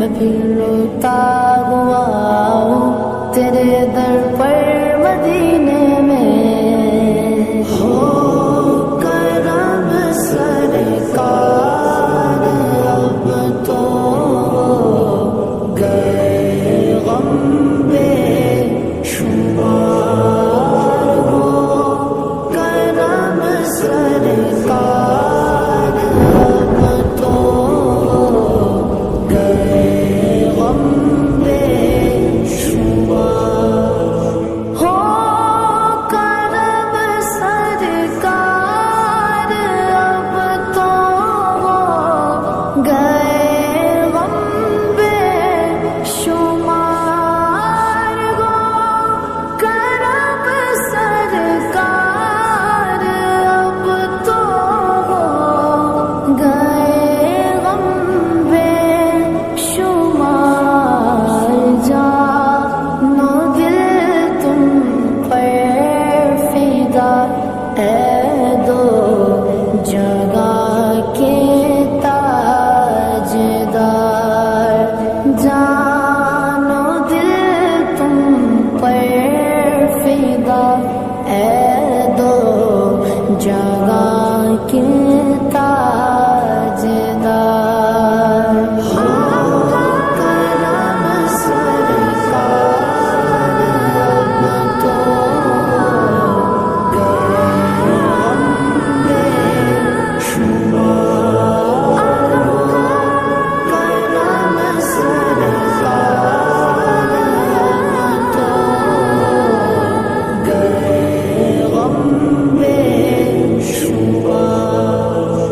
میں پھر روتا ہوا ہوں تیرے در پر مدینے میں، ہو کرم سرکار اب تو گئے غم بے شمار، ہو کرم سرکار اب تو گئے غم بے شمار، ہو کرم سرکار اب تو گئے غم بے شمار، ہو کرم سرکار اب تو گئے غم بے شمار، جانو دل تم پر فدا اے دو جگہ کے تاجدار، جانو دل تم پر فدا اے دو جگہ کے تاجدار، ہو کرم سرکار اب تو گئے غم بے شمار، کرم سرکار اب تو گئے غم بے شمار،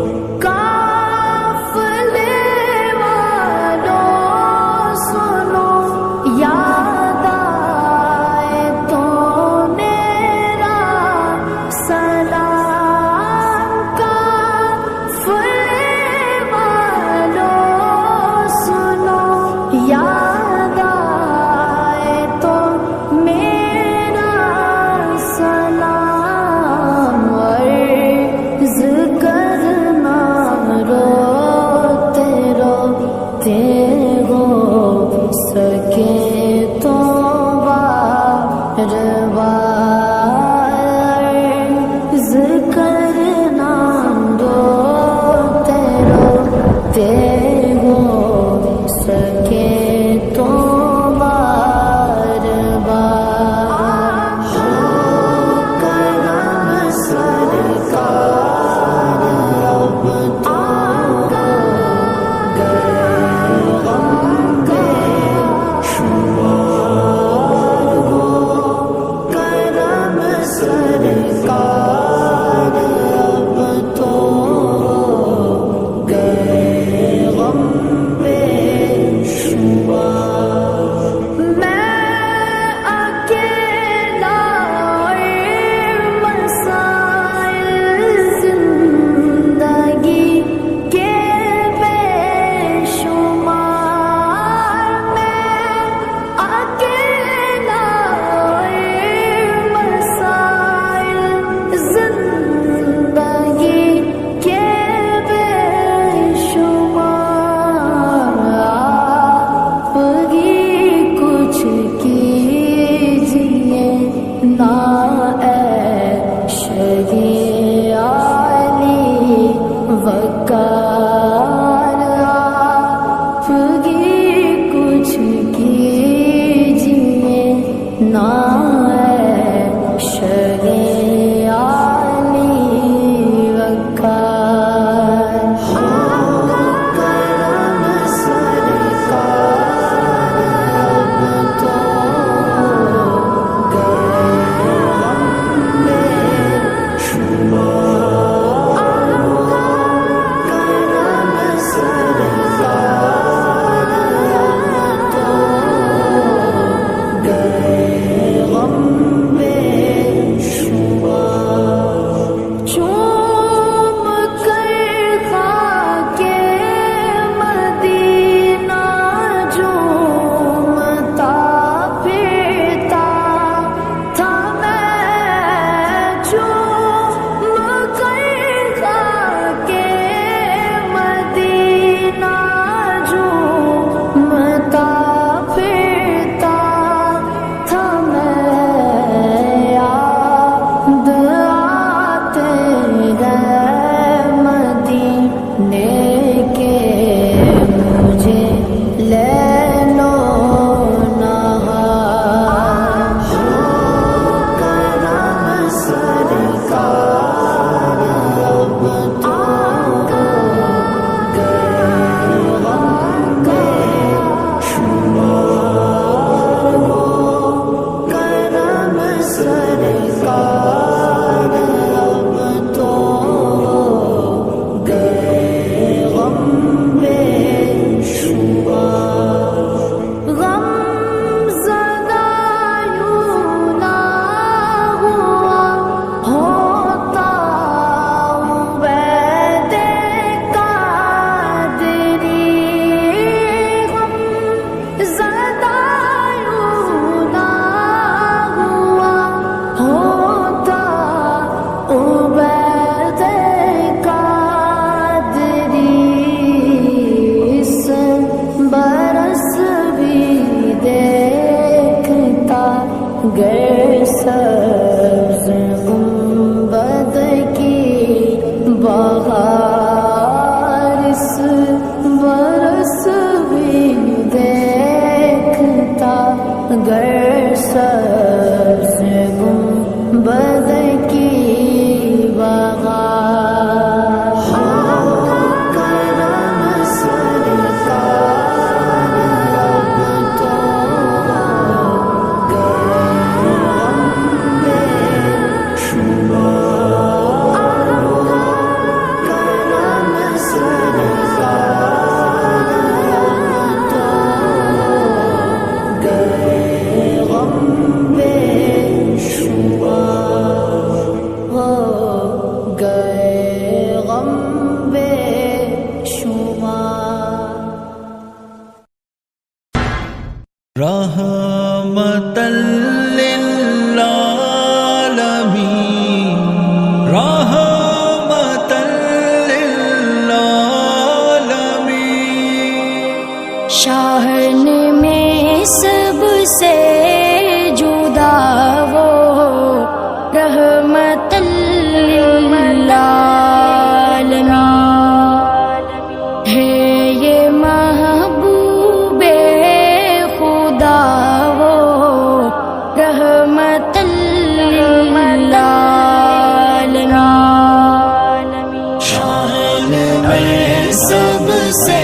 سے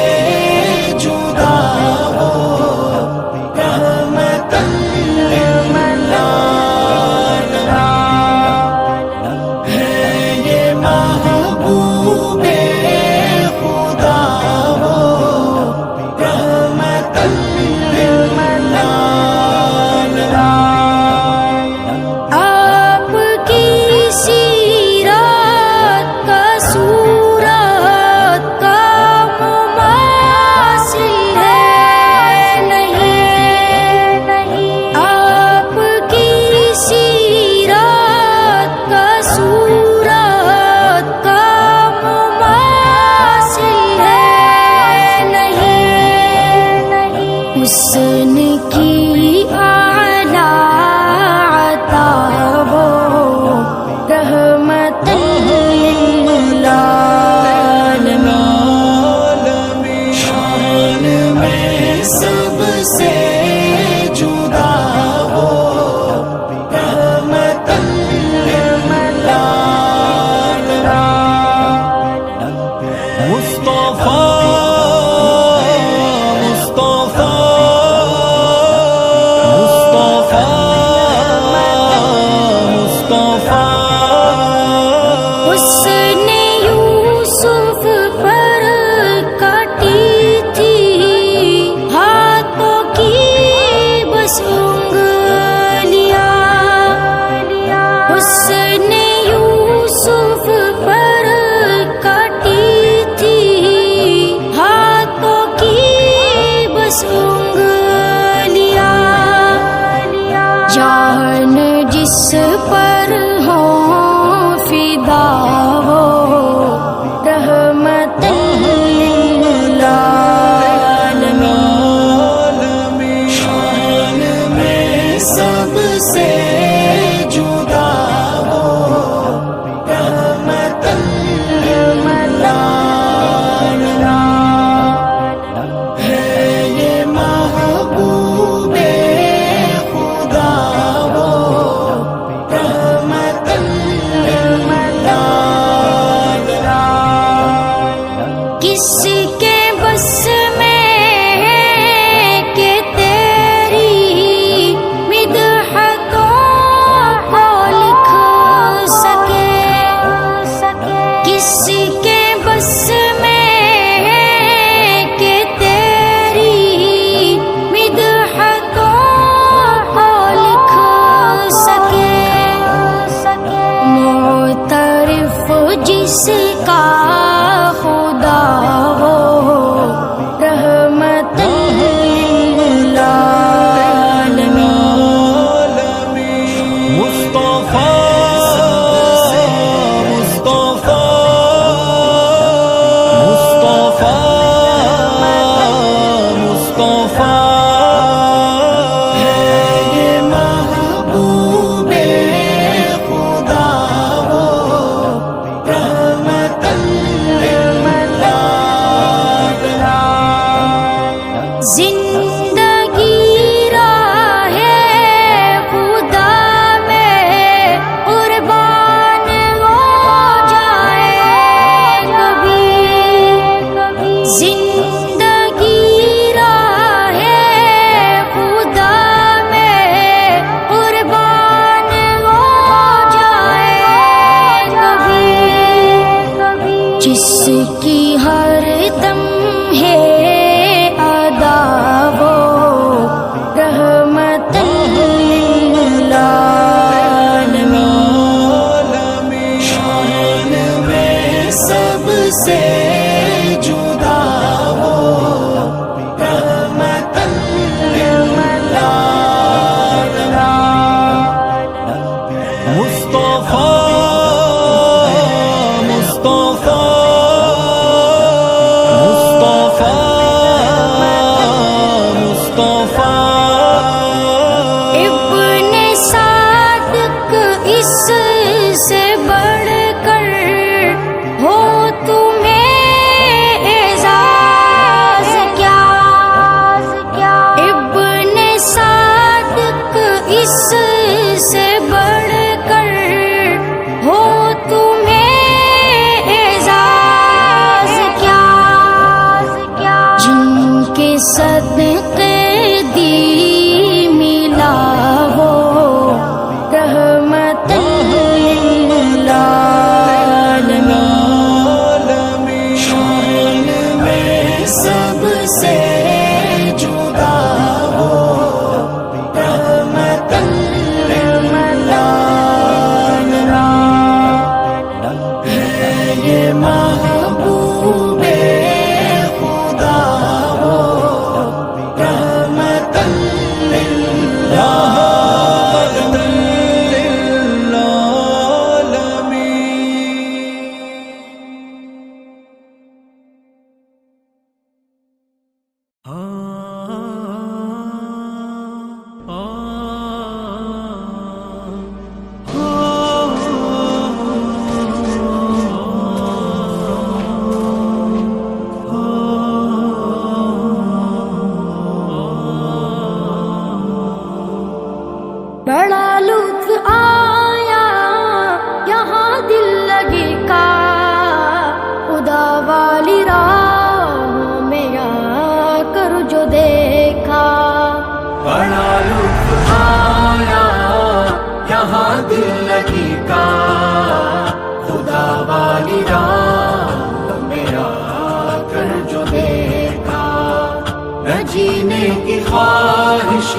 جدا ہو رحمت للعالمین ہے یہ محبوب خدا ہو رحمت للعالمین آپ کی سیرت کا صورت کا مماثل ہے نہیں، آپ کی سیرت کا صورت کا مماثل ہے نہیں، حسن کی اعلیٰ عطا وہ رحمت للعالمین، شان میں سب سے جدا ہو رحمت للعالمین مصطفیٰ حسن یوسف پر کٹی تھی ہاتھوں کی بس انگلیاں، حسن یوسف پر کٹی تھی ہاتھوں کی بس انگلیاں، جان جس پر ہو فدا ہو رحمت للعالمین، شان میں سب سے جدا ہو رحمت للعالمین ہے یہ محبوب خدا ہو رحمت للعالمین کس کے بس میں ہے کہ تیری مدحتوں کو لکھ سکے، کس کے بس میں ہے کہ تیری مدحتوں کو لکھ سکے، معترف جس کا خدا ہو رحمت للعالمین، مصطفیٰ ہے یہ محبوب خدا ہو رحمت للعالمین زندگی راہ خدا میں قربان ہو جائے کبھی، زندگی راہ خدا میں قربان ہو جائے کبھی، جس کی ہر دم ہے ادا وہ رحمت للعالمین، شان میں سب سے جدا ہو رحمت للعالمین مصطفیٰ ابن صادق اس سے بڑھ کر ہو تمہیں محبوب خدا ہو رحمت بڑا لطف آیا یہاں دل لگی کا خدا والی راہوں میں آ کر جو دیکھا بڑا لطف آیا یہاں دل لگی کا خدا والی راہ میں آ کر جو دیکھا نہ جینے کی خواہش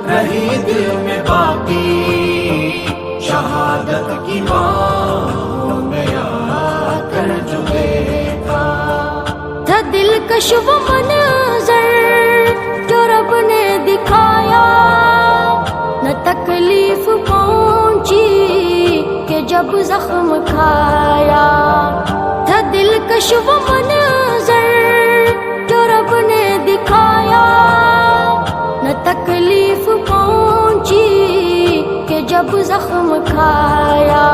رہی دل میں باقی شہادت کی باہوں میں آ کر جو دیکھا تھا دلکش وہ منظر جو رب نے دکھایا نہ تکلیف پہنچی کہ جب زخم کھایا تھا دلکش وہ منظر جو رب نے دکھایا نہ تکلیف پہنچی کہ جب زخم کھایا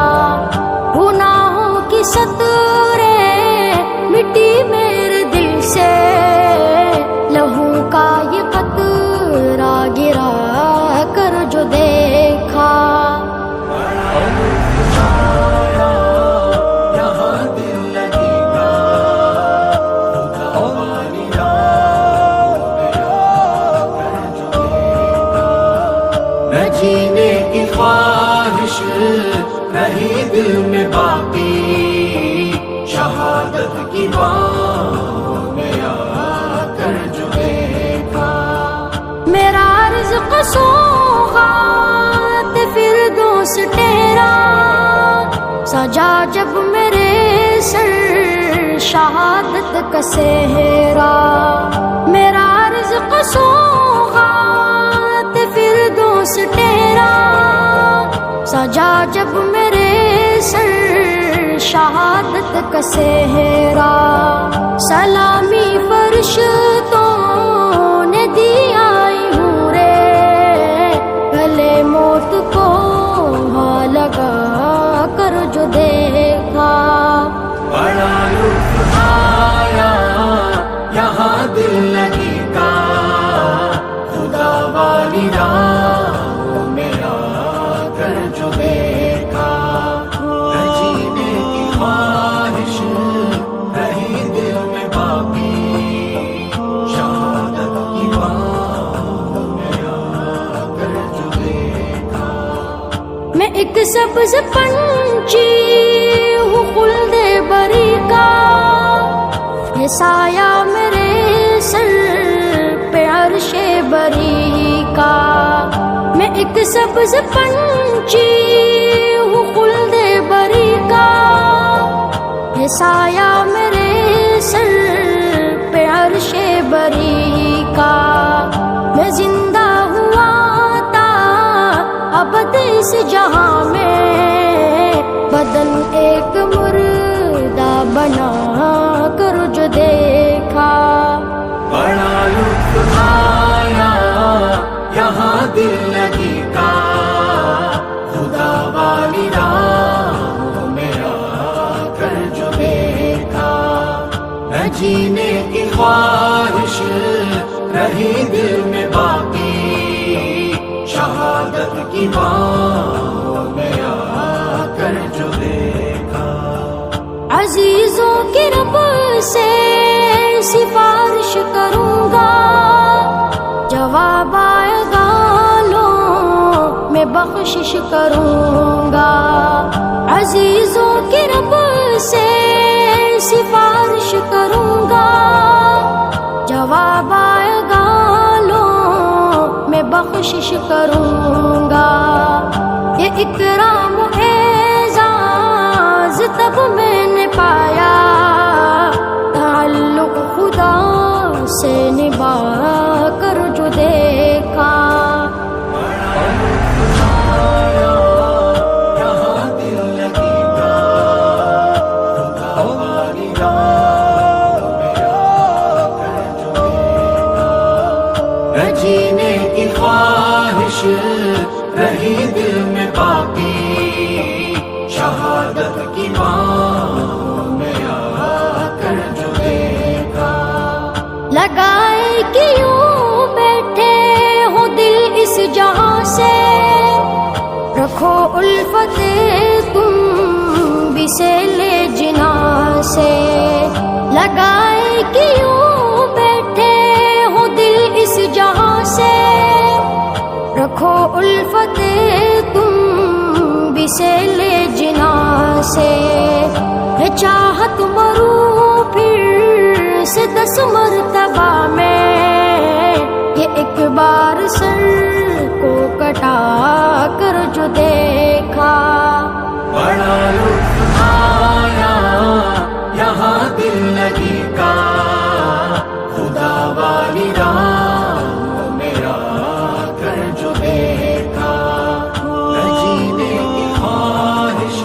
گناہوں کی سطریں مٹی میرے دل سے لہو کا یہ قطرہ گرا کر جو دیکھا یہاں دل لگی کا خدا والی نہ جینے کی خواہش رہی دل میں باقی شہادت کی باہوں میں آ کر جو دیکھا میرا رزق سوغات فردوس ٹھہرا سجا جب میرے سر شہادت کا سہرا میرا رزق سوغات فردوس ٹھہرا سجا جب میرے سر شہادت کا سہرا سلامی فرشتوں نے دی آئی ہوں رے گلے موت کو ہاں لگا کر جو دیکھا بڑا لطف آیا یہاں دل لگی کا خدا والی راہ میں آ کر جو دیکھا نہ جینے کی خواہش رہی دل میں باقی شہادت کی باہوں میں آ کر جو دیکھا میں ایک سبز پنچھی ہوں خلد بری کا یہ سایہ میرے سر پہ عرش بری کا میں ایک سبز پنچھی ہوں خلد بری کا یہ سایہ میرے سر پہ عرش بری کا میں زندہ ہوا تھا ابد اس جہاں میں بدن ایک مردہ بنا کر جو دیکھا بڑا لطف آیا یہاں دل لگی کا خدا والی راہ میں آ کر جو دیکھا نہ جینے کی خواہش رہی دل میں باقی شہادت کی باہوں میں آ کر جو دیکھا عزیزوں کے رب سے سفارش کروں گا جواب آئے گا لو میں بخشش کروں گا عزیزوں کے رب سے سفارش کروں گا جواب آئے گا لو میں بخشش کروں گا یہ اکرام و اعزاز تب میں نے پایا والی رات میں آ کر جو دیکھا، نہ جینے کی خواہش رہی دل میں باقی، شہادت کی بانہوں میں آ کر جو دیکھا، لگائے کہ یوں بیٹھے ہو دل اس جہاں سے، رکھو الفت تم بھی سیلے جنا سے، لگائے کہ یوں بیٹھے ہو دل اس جہاں سے، رکھو الفت تم بھی سیلے جنا سے، ہے چاہت مروں پھر سے 10 مرتبہ میں، یہ ایک بار سر کو کٹا کر جو دیکھا، بڑا لطف آیا یہاں دل لگی کا، خدا والی رات میں آ کر جو دیکھا، نہ جینے کی خواہش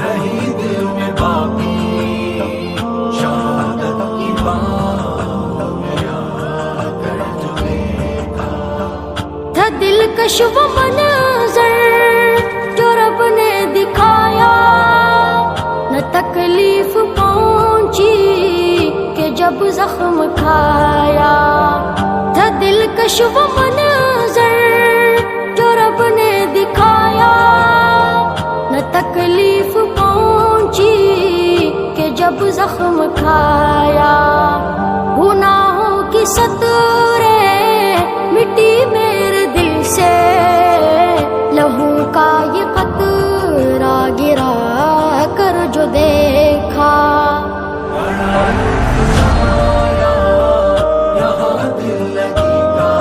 رہی دل میں باقی، شہادت کی بانہوں میں آ کر جو دیکھا، تھا دلکش وہ منظر جو رب نے دکھایا، نہ تکلیف پہنچی کہ جب زخم کھایا، تھا دلکش وہ منظر جو رب نے دکھایا، نہ تکلیف پہنچی کہ جب زخم کھایا، گناہوں کی سطریں مٹی میرے دل سے، لہو کا یہ قطرہ گرا کر جو دیکھا، بڑا لطف آیا یہاں دل لگی کا،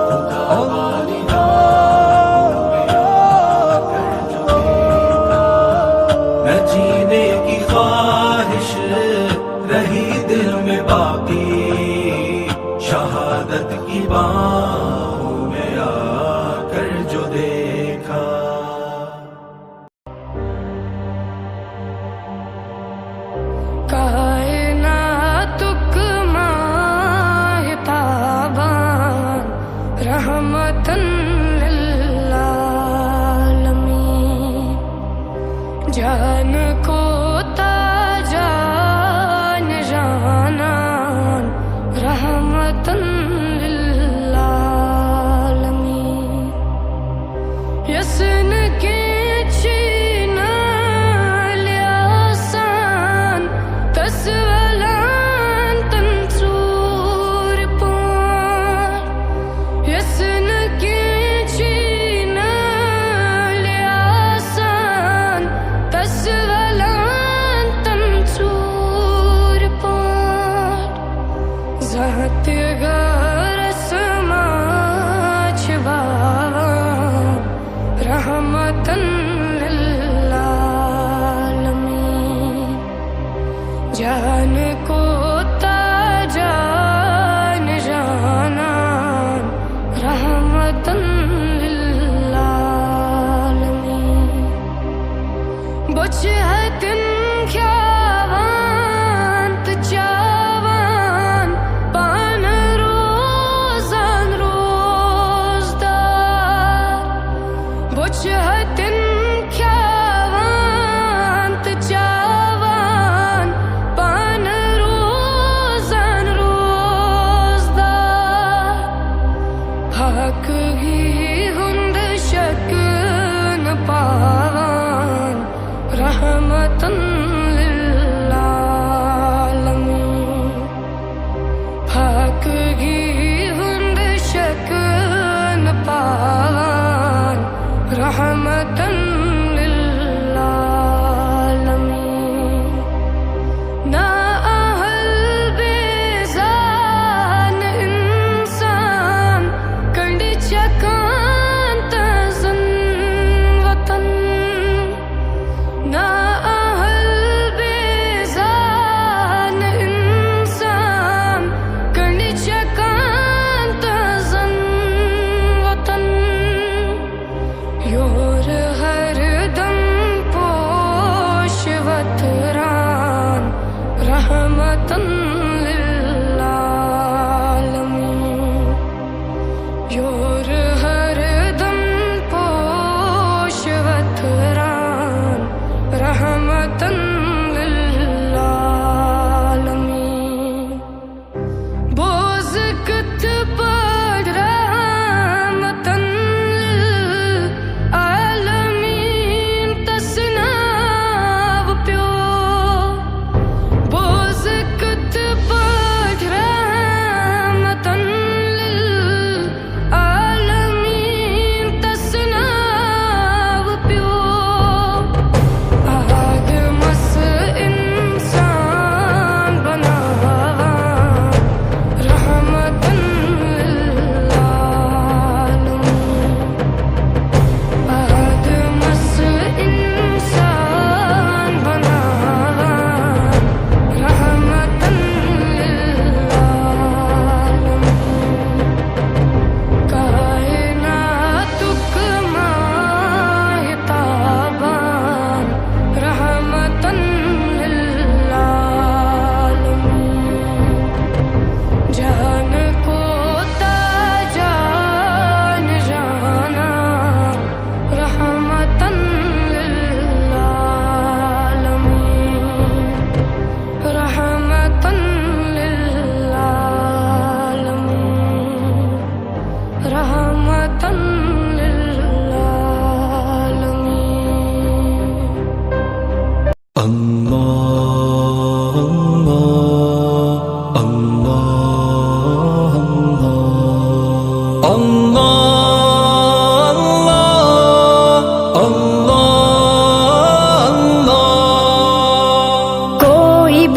خدا والی رات میں آ کر جو دیکھا، نہ جینے کی خواہش رہی دل میں باقی، شہادت کی بانہوں میں آ کر جو دیکھا، کائنات ماہ تابان رحمتن للعالمین، جان کو تاجان جانان رحمتن للعالمین، یسن کے چین لیاسان تسولان تنصور پور، یسن کے چین لیاسان تسولان تنصور پور، ذات غرس ماچ بابان رحمتن للعالمین، جان کو تاجان جانان رحمتن للعالمین، بچہتن کھیاوان تچاوان پان روزان روزدار، بچہتن کھیاوان تچاوان پان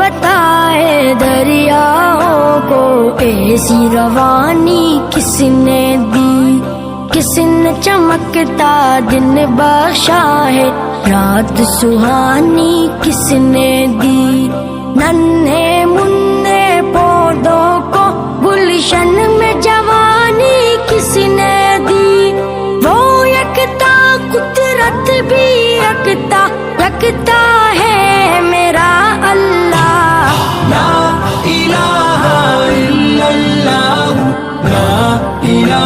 بتائے دریاؤں کو ایسی روانی کس نے دی، کس نے چمکتا دن بخشا ہے، رات سہانی کس نے دی، ننھے منھے پودوں کو گلشن میں جوانی کس نے دی، وہ یکتا قدرت بھی یکتا یکتا ہے میرا اللہ، لا الہ الا اللہ، لا الہ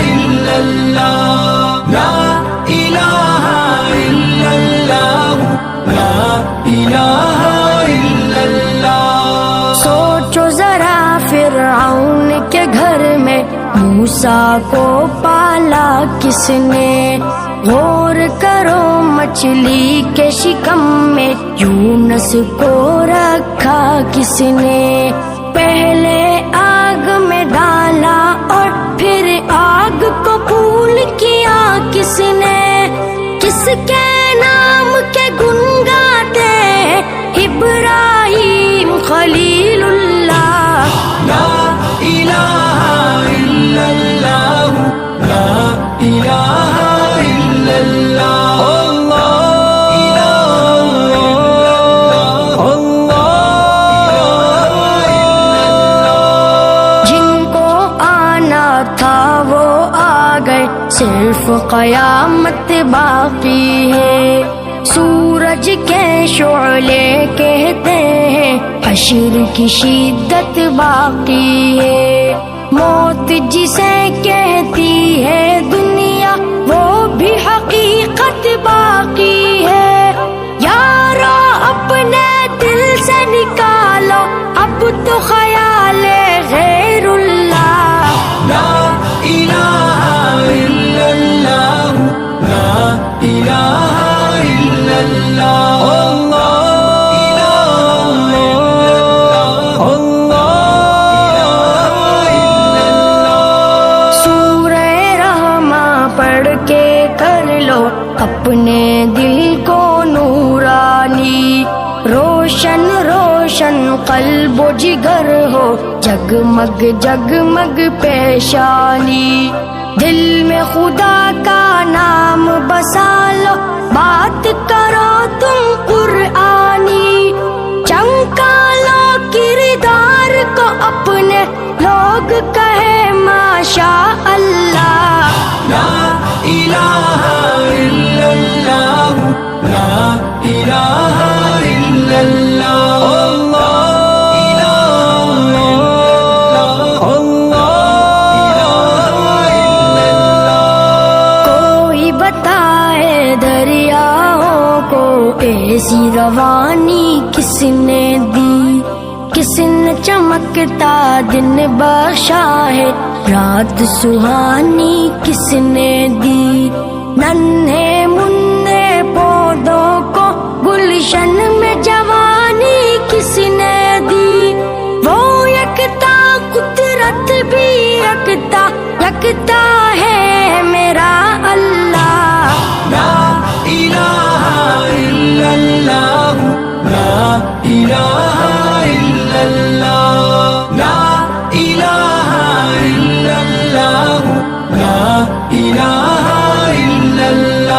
الا اللہ، لا الہ الا اللہ، لا الہ الا اللہ۔ سوچو ذرا فرعون کے گھر میں موسیٰ کو پالا کس نے، غور کرو مچھلی کے شکم میں یونس کو رکھا کس نے، پہلے آگ میں ڈالا اور پھر آگ کو پھول کیا کس نے، کس کے نام کے گن گاتے ابراہیم خلیل اللہ، لا الہ الا اللہ، لا الہ الا اللہ، جن کو آنا تھا وہ آ گئے، صرف قیامت باقی ہے، سورج کے شعلے کہتے ہیں حشر کی شدت باقی ہے، موت جسے کہتی ہے دنیا وہ بھی حقیقت باقی ہے، یارو اپنے دل سے نکالو اب تو خیال غیر اللہ، لا الہ الا اللہ، لا الہ الا اللہ، سورہ رحماں پڑھ کے کر لو اپنے دل کو نورانی، روشن روشن قلب و جگر ہو، جگمگ جگمگ پیشانی، دل میں خدا کا نام بسا لو، بات کرو تم قرآنی، چمکا لو کردار کو اپنے، لوگ کہے ماشاء اللہ، لا الہ الا اللہ، لا الہ الا اللہ، کوئی بتائے دریاؤں کو ایسی روانی کس نے دی، کس نے چمکتا دن بخشا ہے، رات سہانی کس نے دی، ننھے منھے پودوں کو گلشن میں جوانی کس نے دی، وہ یکتا قدرت بھی یکتا یکتا ہے میرا اللہ، لا الہ الا اللہ، لا الہ الا اللہ، لا الہ الا اللہ، لا الہ الا اللہ۔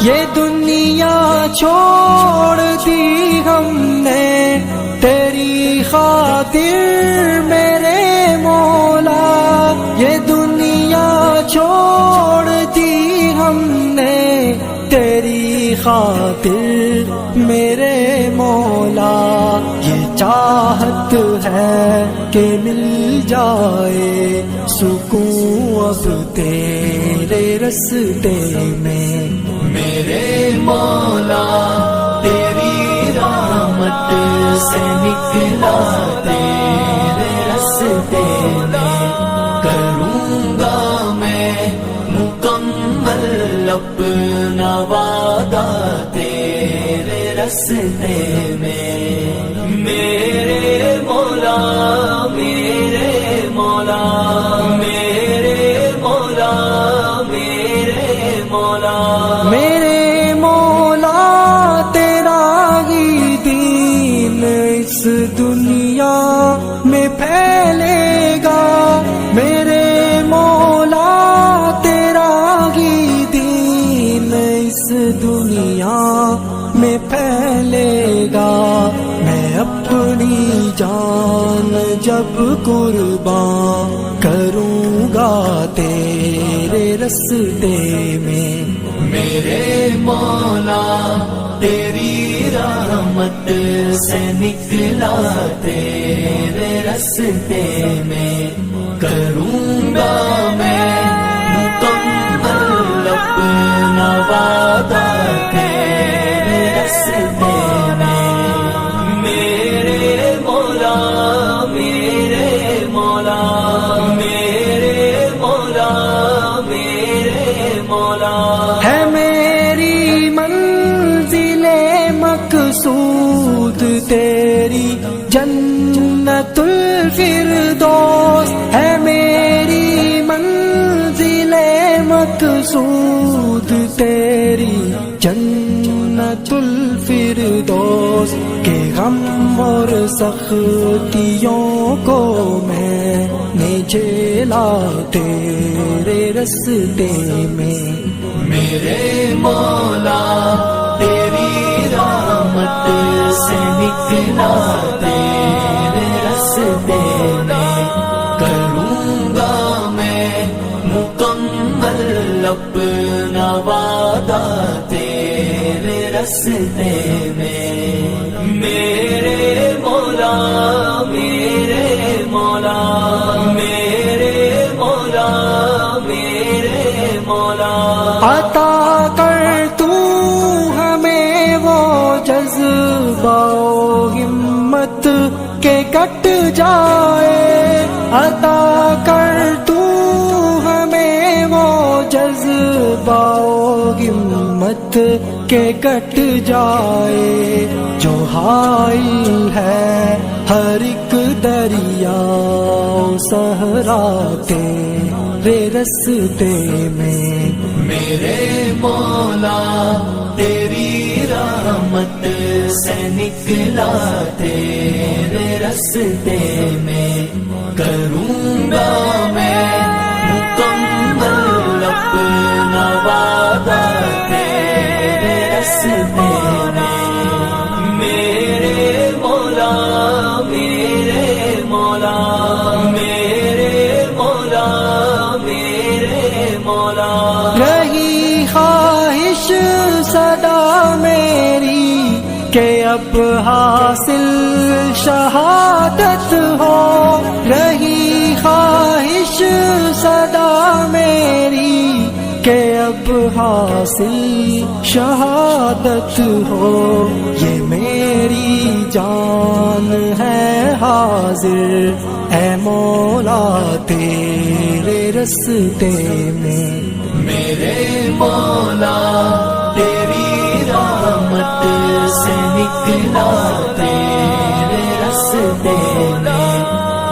یہ دنیا چھوڑ دی ہم نے تیری خاطر میرے مولا، یہ دنیا چھوڑ دی ہم نے تیری خاطر میرے مولا، یہ چاہت ہے کہ مل جائے سکون اب تیرے رستے میں، میرے مولا تیری رحمت سے نکلا تیرے رستے میں، کروں گا میں مکمل اپنا وعدہ تیرے رستے میں، میرے مولا میرے مولا میرے مولا میرے مولا، میرے مولا تیرا ہی ملے گا میں اپنی جان جب قربان کروں گا تیرے رستے میں میرے مولا تیری رحمت سے نکلا تیرے رستے میں کروں گا میں مکمل اپنا وعدہ تیرے رستے میں میرے مولا میرے مولا میرے مولا میرے مولا ہے میری منزل مقصود تیری جنت الفردوس ہے میری منزل مقصود تیری جنت الفردوس کے غم اور سختیوں کو میں نے جھیلا تیرے رستے میں میرے مولا تیری رحمت سے نکلا تیرے رستے میں کروں گا میں مکمل اپنا وعدہ تیرے رستے میں میرے مولا میرے مولا میرے مولا میرے مولا عطا کر تو ہمیں وہ جذبہ و ہمت کے کٹ جائے عطا کر تو ہمیں وہ جذبہ و ہمت کے کٹ جائے جو حائل ہے ہر ایک دریا صحرا تیرے رستے میں میرے مولا تیری رحمت سے نکلا تیرے رستے میں کروں گا میں مکمل اپنا وعدہ تیرے رستے میں میرے مولا میرے مولا میرے مولا میرے مولا رہی خواہش صدا میری کہ اب حاصل شہادت ہو رہی خواہش صدا میری کہ اب حاصل شہادت ہو یہ میری جان ہے حاضر اے مولا تیرے رستے میں میرے مولا تیری رحمت سے نکلا تیرے رستے میں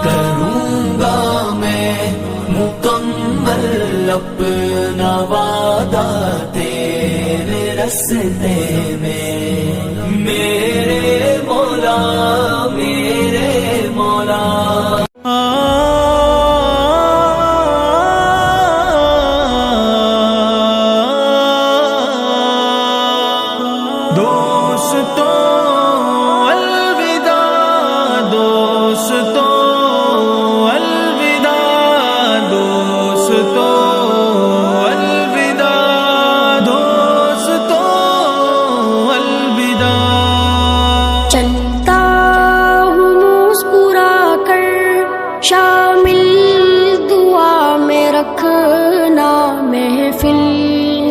کروں گا میں مکمل اپنا وعدہ تیرے رستے میں میرے مولا میرے مولا دوستو الوداع دوستو الوداع دوستو الوداع دوستو الوداع چلتا ہوں مسکرا کر شامل دعا میں رکھنا محفل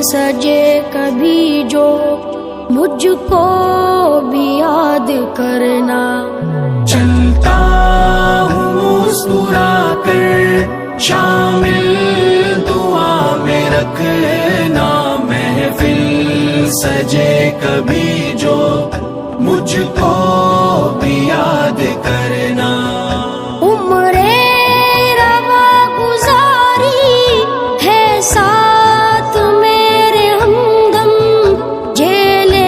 سجے کبھی جو مجھ کو بھی یاد کرنا چلتا ہوں مسکرا کر شامل دعا میں رکھنا محفل سجے کبھی جو مجھ کو بھی یاد کرنا عمر روا گزاری ہے ساتھ میرے ہمدم جیلے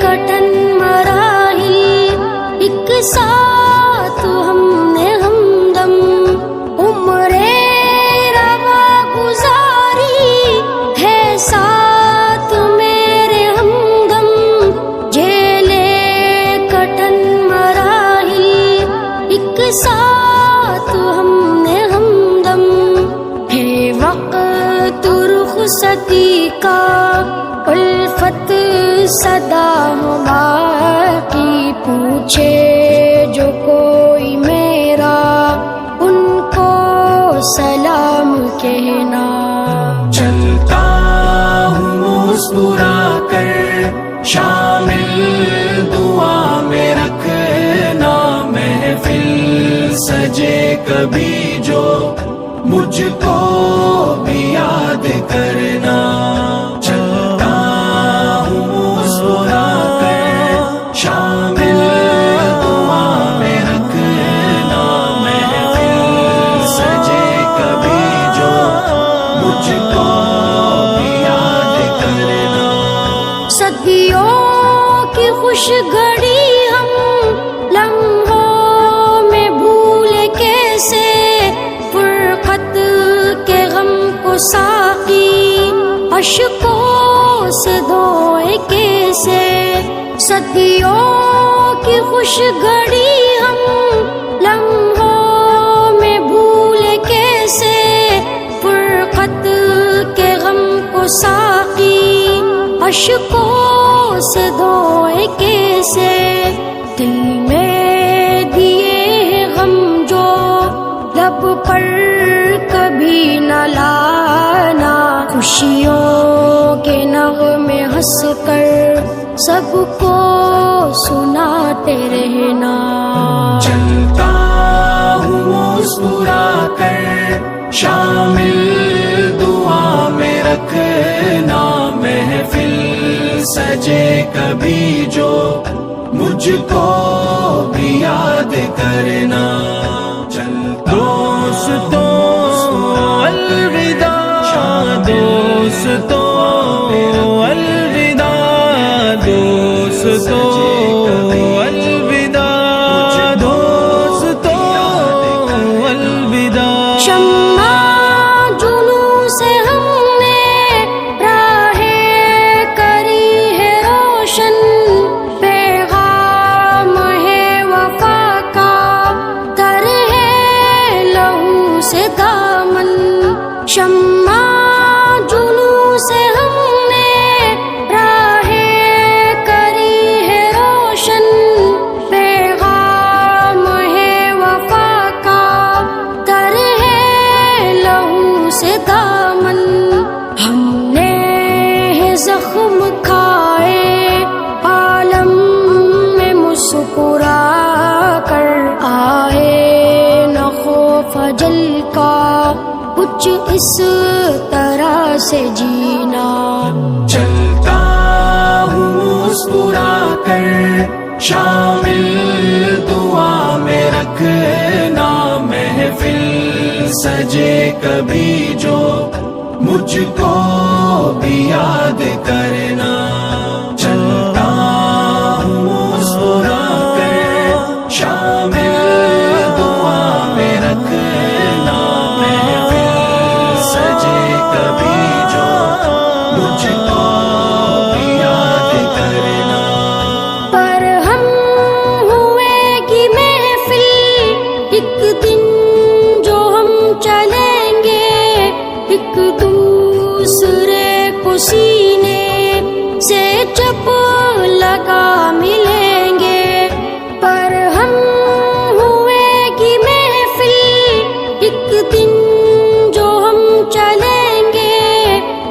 کٹن مراحل ایک ساتھ ہم نے ہمدم عمر روا گزاری ہے ساتھ میرے ہمدم صدا ہوں باقی، پوچھے جو کوئی میرا ان کو سلام کہنا۔ چلتا ہوں مسکرا کر شامل دعا میں رکھنا، محفل سجے کبھی جو مجھ کو بھی یاد کرنا۔ چلتا ہوں مسکرا کر شامل دعا میں رکھنا، محفل سجے کبھی جو مجھ کو بھی یاد کرنا۔ صدیوں کی خوش گھڑی ہم لمحوں میں بھولے کیسے، فرقت کے غم کو ساقی اشکوں سے دھوئے کیسے۔ صدیوں کی خوش گھڑی ہم لمحوں میں بھولے کیسے، فرقت کے غم کو ساقی اشکوں سے دھوئے کیسے۔ دل میں دیے غم جو لب پر کبھی نہ لانا، خوشیوں کے نغمے ہنس کر سب کو سناتے رہنا۔ چلتا ہوں مسکرا کر شامل دعا میں رکھنا، محفل سجے کبھی جو مجھ کو بھی یاد کرنا۔ دوستو الوداع، دوستو الوداع، دوستو الوداع، دوستو الوداع۔ شمع جنوں سے ہم نے راہیں کری ہے روشن، پیغام ہے وفا کا تر ہے لہو سے دامن۔ شمع جنوں سے ہم نے راہیں کری ہے روشن، پیغام ہے وفا کا تر ہے لہو سے دامن۔ ہم نے زخم کھائے عالم میں مسکرا کر، آئے نہ خوف اجل کا کچھ اس طرح سے جینا۔ چلتا ہوں مسکرا کر شامل دعا میں رکھنا، محفل سجے کبھی جو مجھ کو بھی یاد کرنا۔ چلتا ہوں مسکرا کر شامل دعا میں رکھنا، محفل سجے کبھی جو مجھ کو بھی یاد کرنا۔ پر ہم ہوئے گی محفل ایک دن جو ہم چلیں گے، ایک دوسرے کو سینے سے جب لگا ملیں گے۔ پر ہم ہوئے گی محفل ایک دن جو ہم چلیں گے،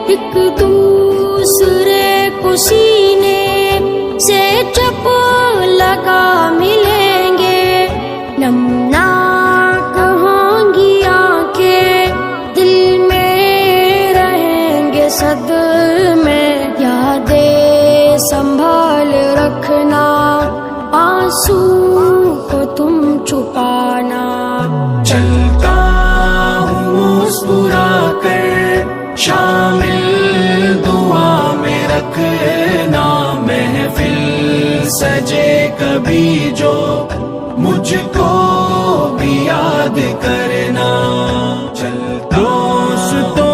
ایک دوسرے کو سینے سے جب لگا ملیں گے۔ نمناک ہوں گی آنکھیں، دل میں رہیں گے صدمے، یادیں سنبھال رکھنا، آنسو کو تم چھپانا۔ چلتا ہوں مسکرا کر شامل دعا میں رکھنا، محفل سجے کبھی جو مجھ کو بھی یاد کرنا۔ دوستو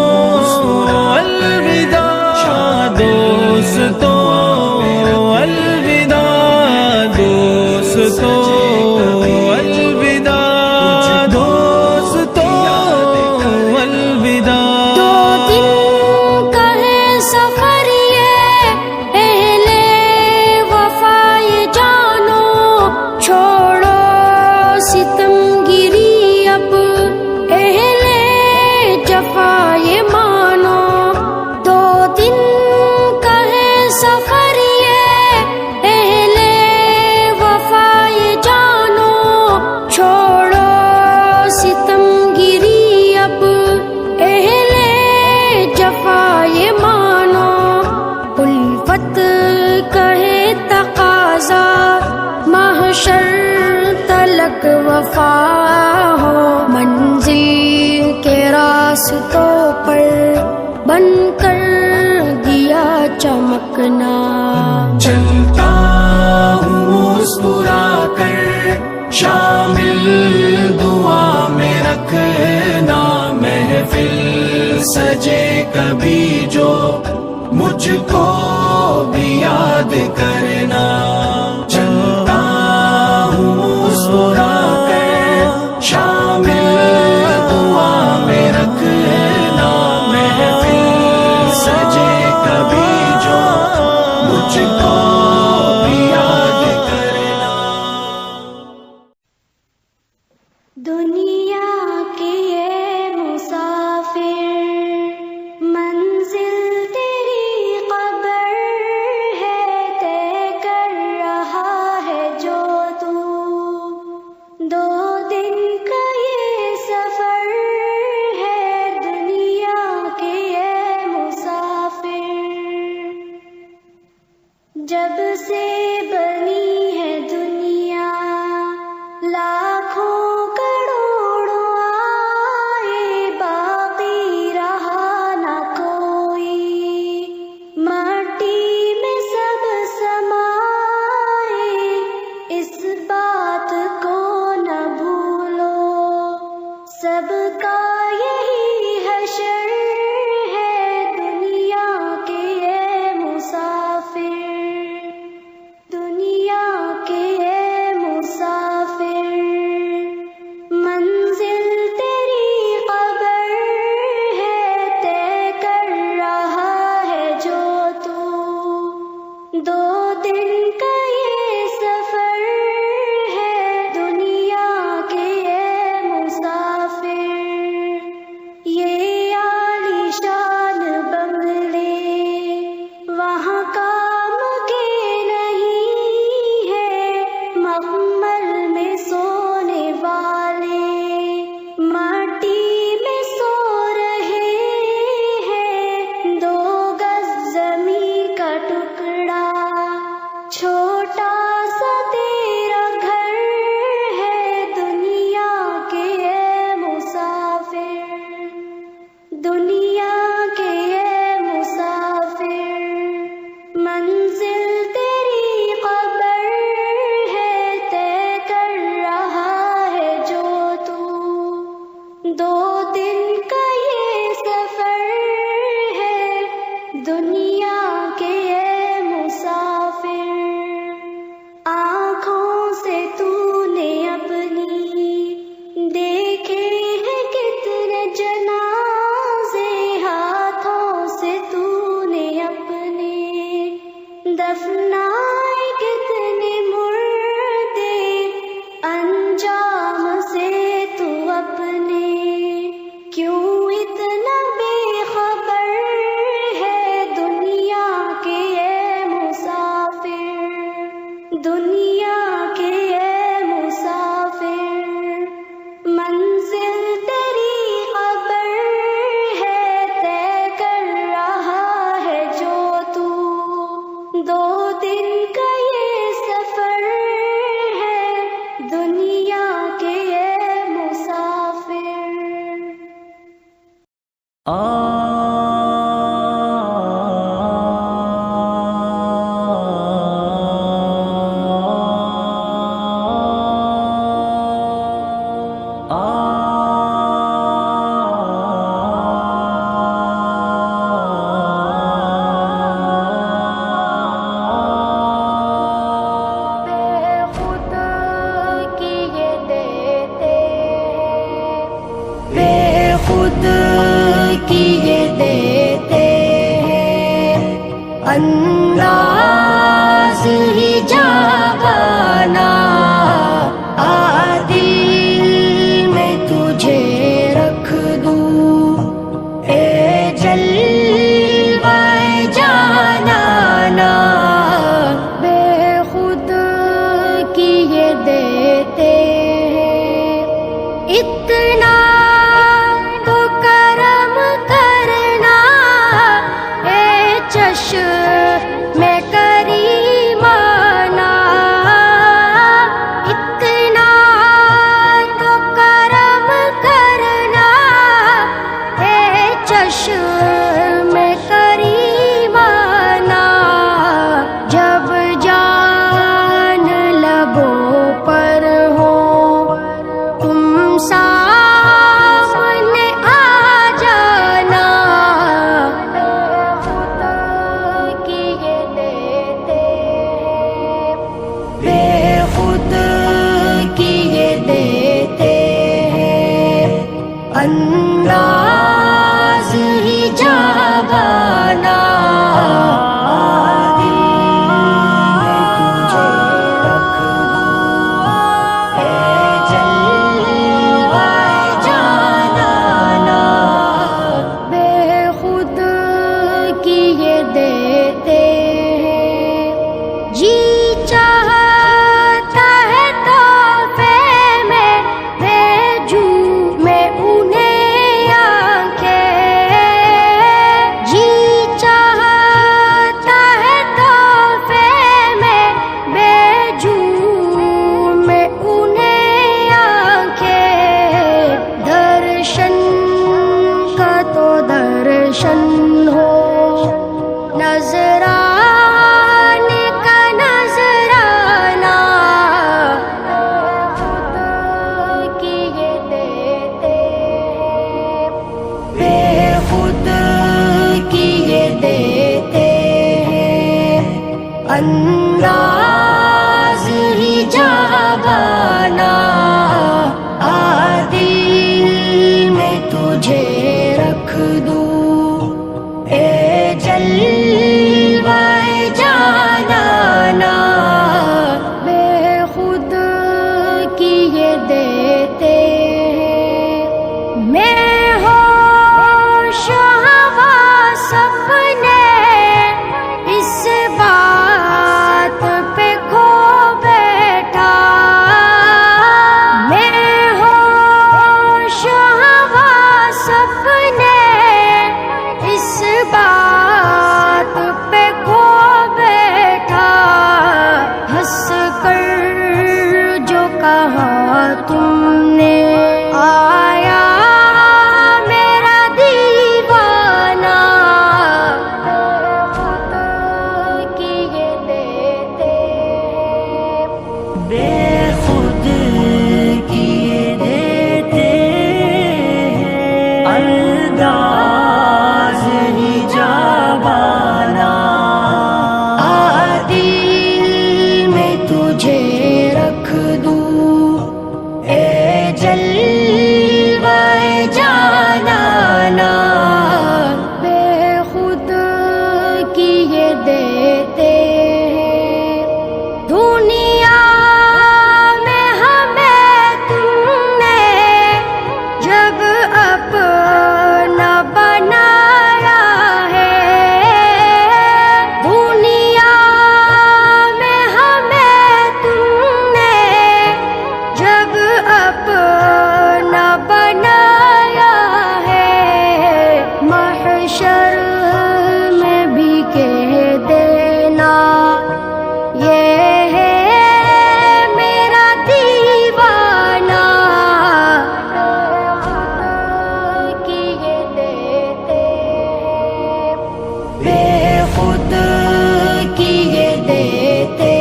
الوداع، دوستو الوداع، دوستو الوداع، دوستو الوداع۔ دو دن کا ہے سفر یہ اہل تک وفا ہو، منزل کے راستوں پر بن کر دیا چمکنا. چلتا ہوں مسکرا کر شامل دعا میں رکھنا، محفل سجے کبھی جو مجھ کو بھی یاد کرنا. چلتا ہوں مسکرا کر شامل دعا میں رکھنا، محفل سجے کبھی جو مجھ کو بھی یاد کرنا. دنیا کے یہ مسافر، منزل تیری قبر ہے، طے کر رہا ہے جو تو. 2 دن کا یہ سفر ہے، دنیا کے یہ مسافر. جب سے بنی ہے دنیا، لاکھوں کروڑوں آئے، باقی رہا نہ کوئی. مٹی میں سب سمائے، اس بات کو نہ بھولو، سب کا یہی حشر ہے، دنیا کے یہ مسافر. دنیا کے یہ مسافر، منزل تیری قبر ہے، طے کر رہا ہے جو تو. 2 دن کا یہ سفر ہے، دنیا کے یہ مسافر. یہ عالیشان بنگلے وہاں کام کے نہیں ہے، مخمل میں سونے والے مٹی میں سو رہے ہیں. 2 گز زمین کا ٹکڑا چھوٹا سا تیرا گھر ہے، دنیا کے یہ مسافر. دنیا کے یہ مسافر، منزل تیری قبر ہے، طے کر رہا ہے جو تو. 2 دن کا یہ سفر ہے، دنیا کے یہ مسافر. آنکھوں سے تو نے اپنی دیکھے ہیں کتنے جنازے، ہاتھوں سے تو نے اپنے دفنائے کتنے مردے، انجام سے تو اپنے کیوں اتنا بے خبر ہے، دنیا کے یہ مسافر. دنیا کے یہ مسافر، منزل تیری قبر ہے، طے کر رہا ہے جو تو. 2 دن کا یہ سفر ہے، دنیا کے یہ مسافر. انداز ہی جانا دل میں تجھے رکھ دوں، اے جلوہ جانانا. بے خود کی یہ دیتے ہیں، اتنا تو کرم کرنا، اے چشم میں کریمانہ. اتنا تم نے آیا میرا دیوانہ خود کیے دیتے بے خود کیے دیتے انداز ہی جاوانا دل میں تجھے رکھ دوں اے جلوہ جانانا بے خود کیے دیتے دنیا میں ہمیں تم نے جب اپنا بنایا ہے دنیا میں ہمیں تم نے جب اپنا بنایا ہے محشر میں بھی کہہ دینا یہ ہے میرا دیوانہ کیے دیتے بے خود کیے دیتے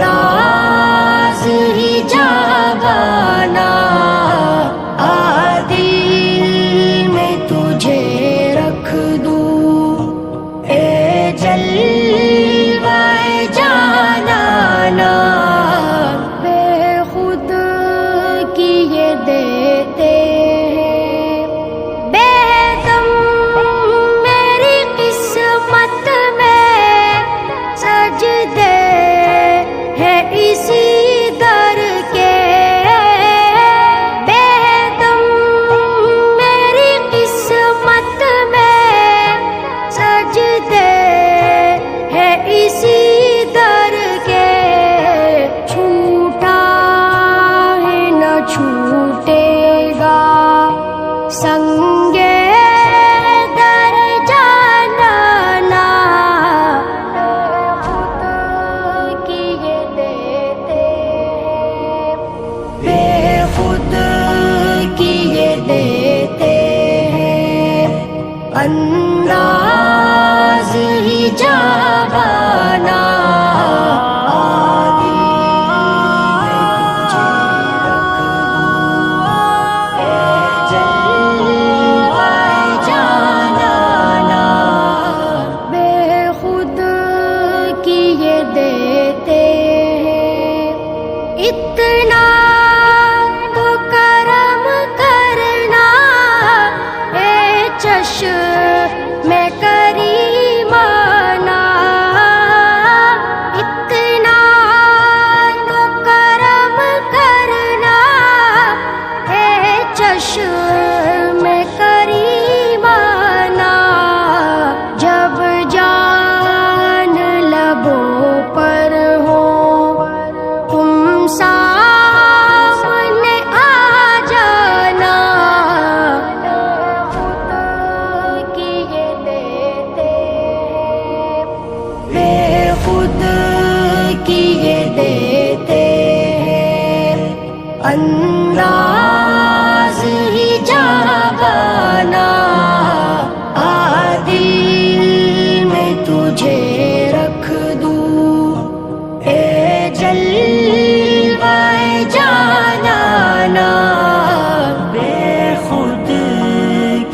انداز ہی جاوانا دل میں تجھے رکھ دوں اے جلوہ جانانا بے خود کیے دیتے بے دم میری قسمت میں سجدے ہے اسی در کے بے دم میری قسمت میں سجدے ہے اسی در کے چھوٹا ہے نہ چھوٹے گا سنگے در جانانا خود کیے دیتے بے خود کیے دیتے انداز ہی جاوانا بے خود کیے دیتے اتنا تو کرم کرنا اے چشم کریمانہ اتنا تو کرم کرنا اے چشم کریمانہ جب جان لبوں پر ہو تم سامنے آ جانا خود کیے دیتے بے خود کیے دیتے انداز ہی جاوانا دل میں تجھے رکھ دوں اے جلوہ جانانا بے خود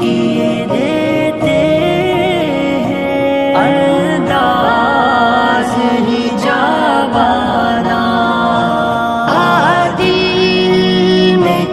کیے دیتے انداز ہی جاوانا دل میں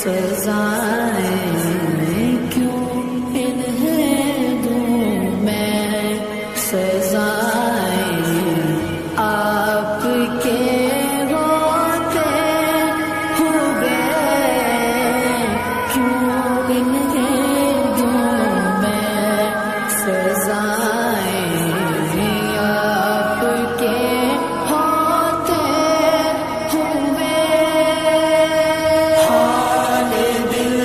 سزائیں کیوں انہیں دوں میں سزائیں آپ کے ہوتے ہوئے کیوں انہیں دوں میں سزائیں آپ کے ہوتے ہوئے حال دل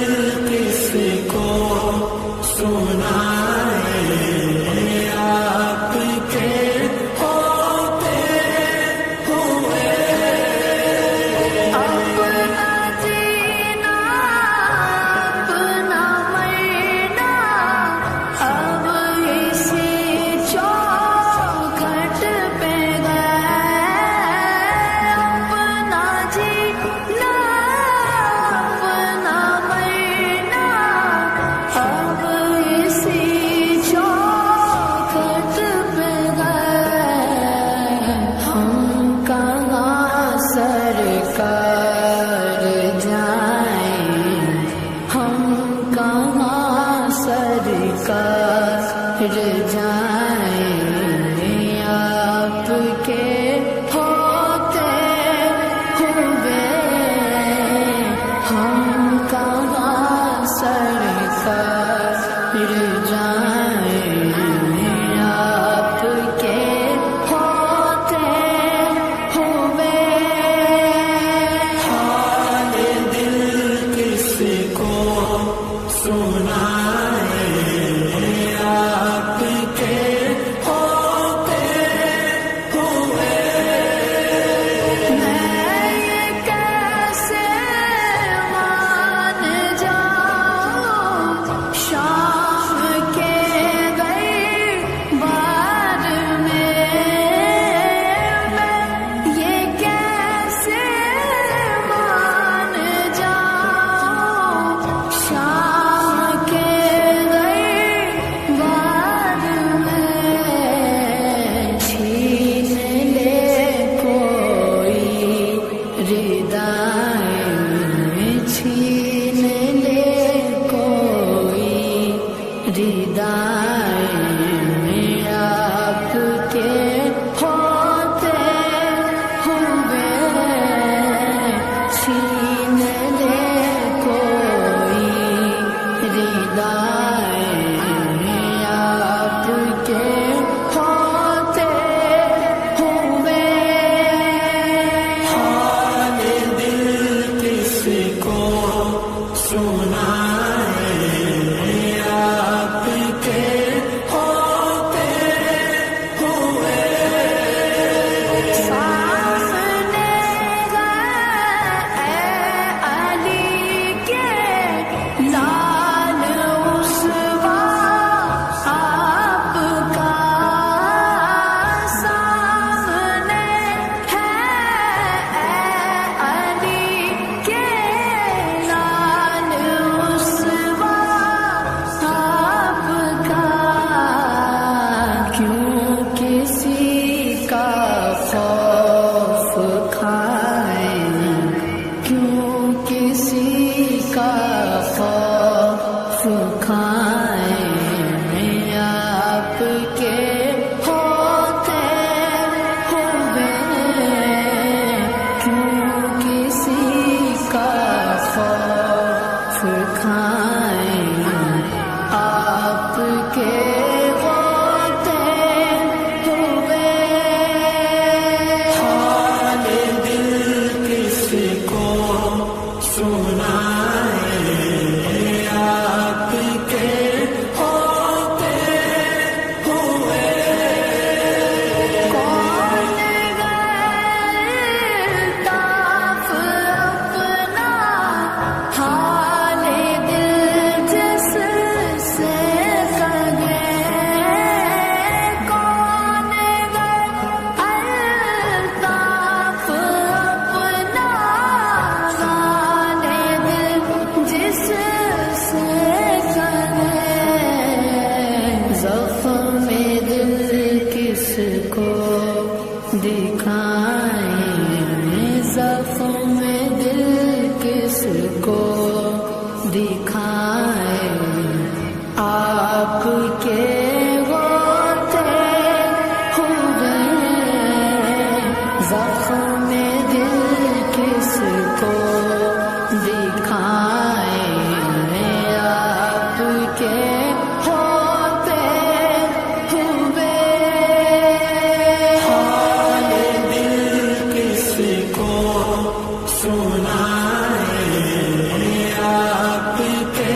کس کو سنائے آپ کے ہوتے ہوئے اپنا جینا اپنا مرنا اب اسی چوکھٹ پہ گئے اپنا جینا اپنا مرنا اب اسی چوکھٹ پہ گئے ہم کہاں سرکار جائیں ہم کہاں سرکار جائیں آپ کے ہوتے ہوئے ہم کہاں سرکار جائیں آپ کے ہوتے ہوئے حال دل کس کو سنائے آپ کے ہوتے ہوئے میں یہ کیسے مان جاؤں شام کے گئے بار میں یہ کیسے مان جاؤں شام کے گئے بار میں چھین لے کوئی ردائیں چھین لے کوئی ردائیں آپ کے ہوتے ہوئے چھین لے کوئی ردائیں آپ کے ہوتے ہوئے حال دل کس کو سنائے آپ کے ہوتے ہوئے سامنے گئے علی کے لال اسوا آپ کا سامنے ہے علی کے لال اسوا آپ کا کیوں کسی کا خوف کھائیں کیوں کسی کا خوف کھائیں آپ کے ہوتے ہوئے کیوں کسی کا خوف کھائیں آپ کے ہوتے ہوئے حال دل کس کو سنائے آپ کے ہوتے ہوئے کون غلطاف اپنا حال دل جس سے کہے کون غلطاف اپنا حال دل جس سے کہے زخم دل کس کو دکھائیں زخم دل کس کو دکھائے آپ کے ہوتے ہوئے زخم دل کس کو دکھائے آپ کے ہوتے ہوئے حال دل کس کو سنائے آپ کے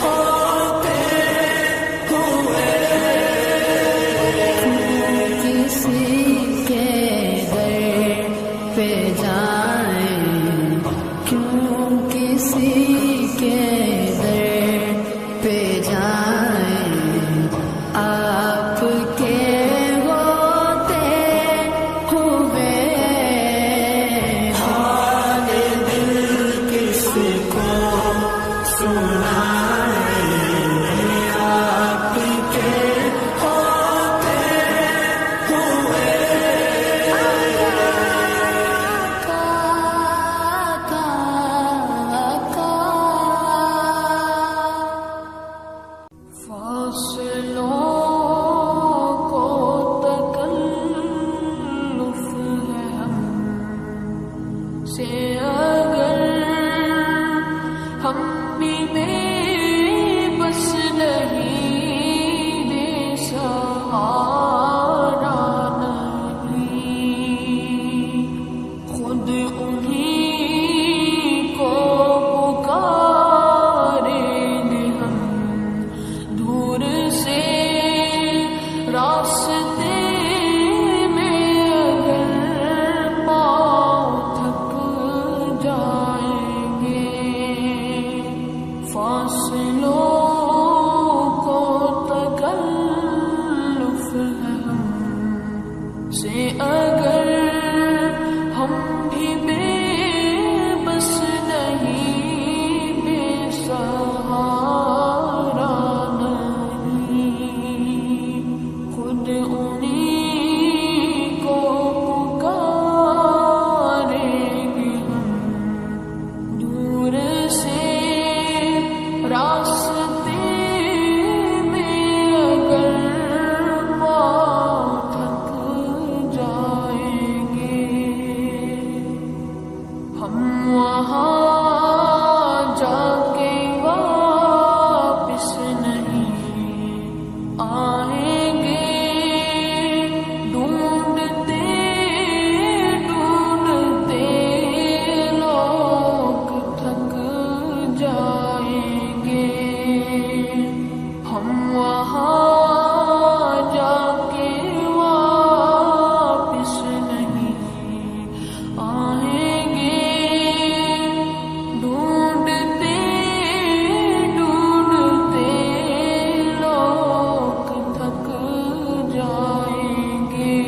ہوتے ہوئے کسی کے در پہ جائیں کیوں کسی کے در پہ جائیں آپ کے ہوتے ہوئے حال دل کس کو سنائے آپ کے ہوتے ہوئے فاصلوں کو تکلف ہے ہم سے اگر ہم بھی بے بس نہیں بے سہارا نہیں خود انہیں کو پکاریں گے ہم دور سے راستے میں اگر پاؤں تھک جائیں گے فاصلوں کو تکلف ہے ہم سے اگر ہم بھی بے بس نہیں بے سہارا نہیں خود انہیں کو پکاریں گے ہم دور سے راستے میں اگر پاؤں تھک جائیں گے ہم وہاں جا کے واپس نہیں آئیں گے ڈھونڈتے ڈھونڈتے لوگ تھک جائیں گے ہم وہاں جا کے واپس نہیں آئیں گے ڈھونڈتے ڈھونڈتے لوگ تھک جائیں گے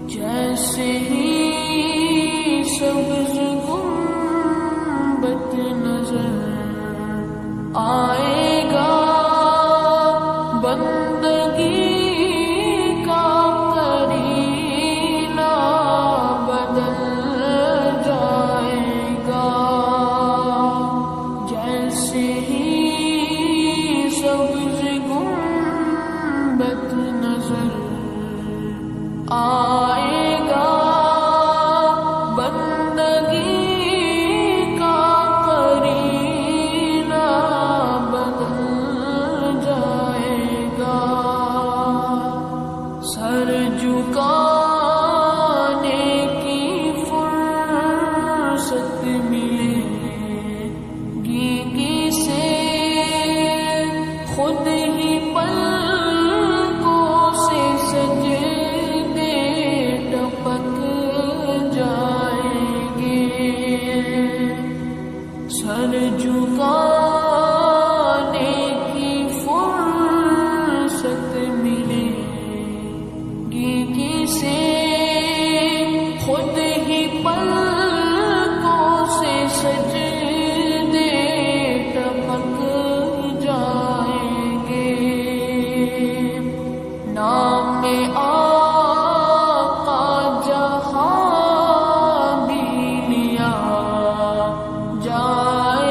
جیسے ہی سبز گنبد نظر آئے گا بندگی کا کرینہ بدل جائے گا جیسے ہی سبز گنبد نظر آئے گا بندگی کا کرینہ بدل جائے گا سر جھکانے کی فرصت ملے گی کسے خود ہی پلکوں سے سجدے ٹپک جائیں گے سر جھکانے کی فرصت ملے گی کسے خود ہی پلکوں سے سجدے ٹپک جائیں گے نام آقا جہاں بھی لیا جائے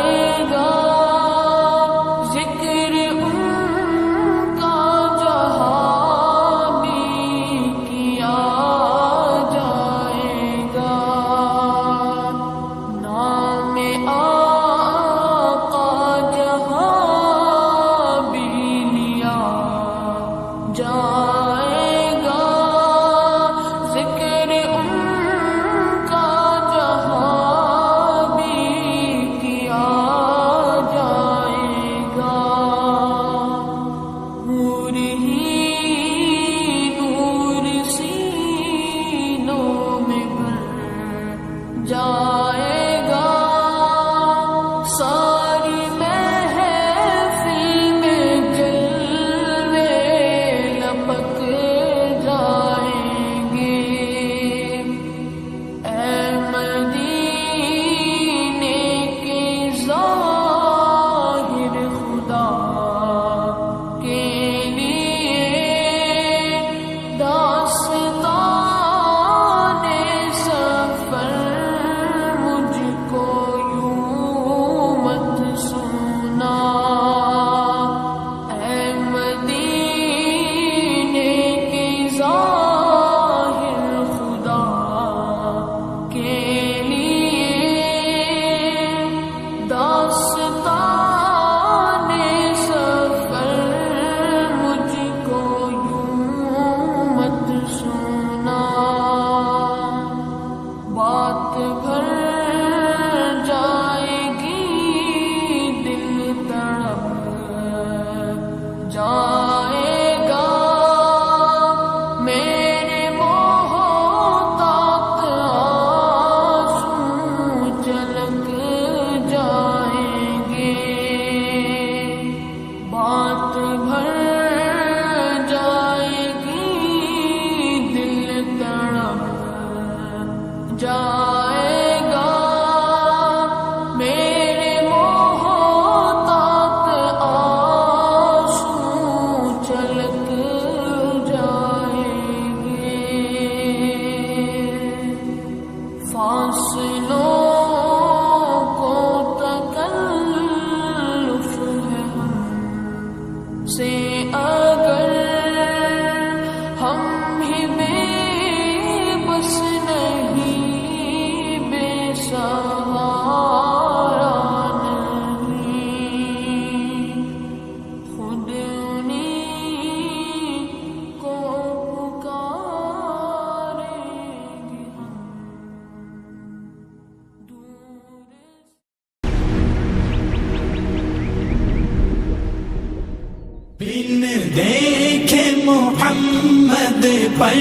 محمد پر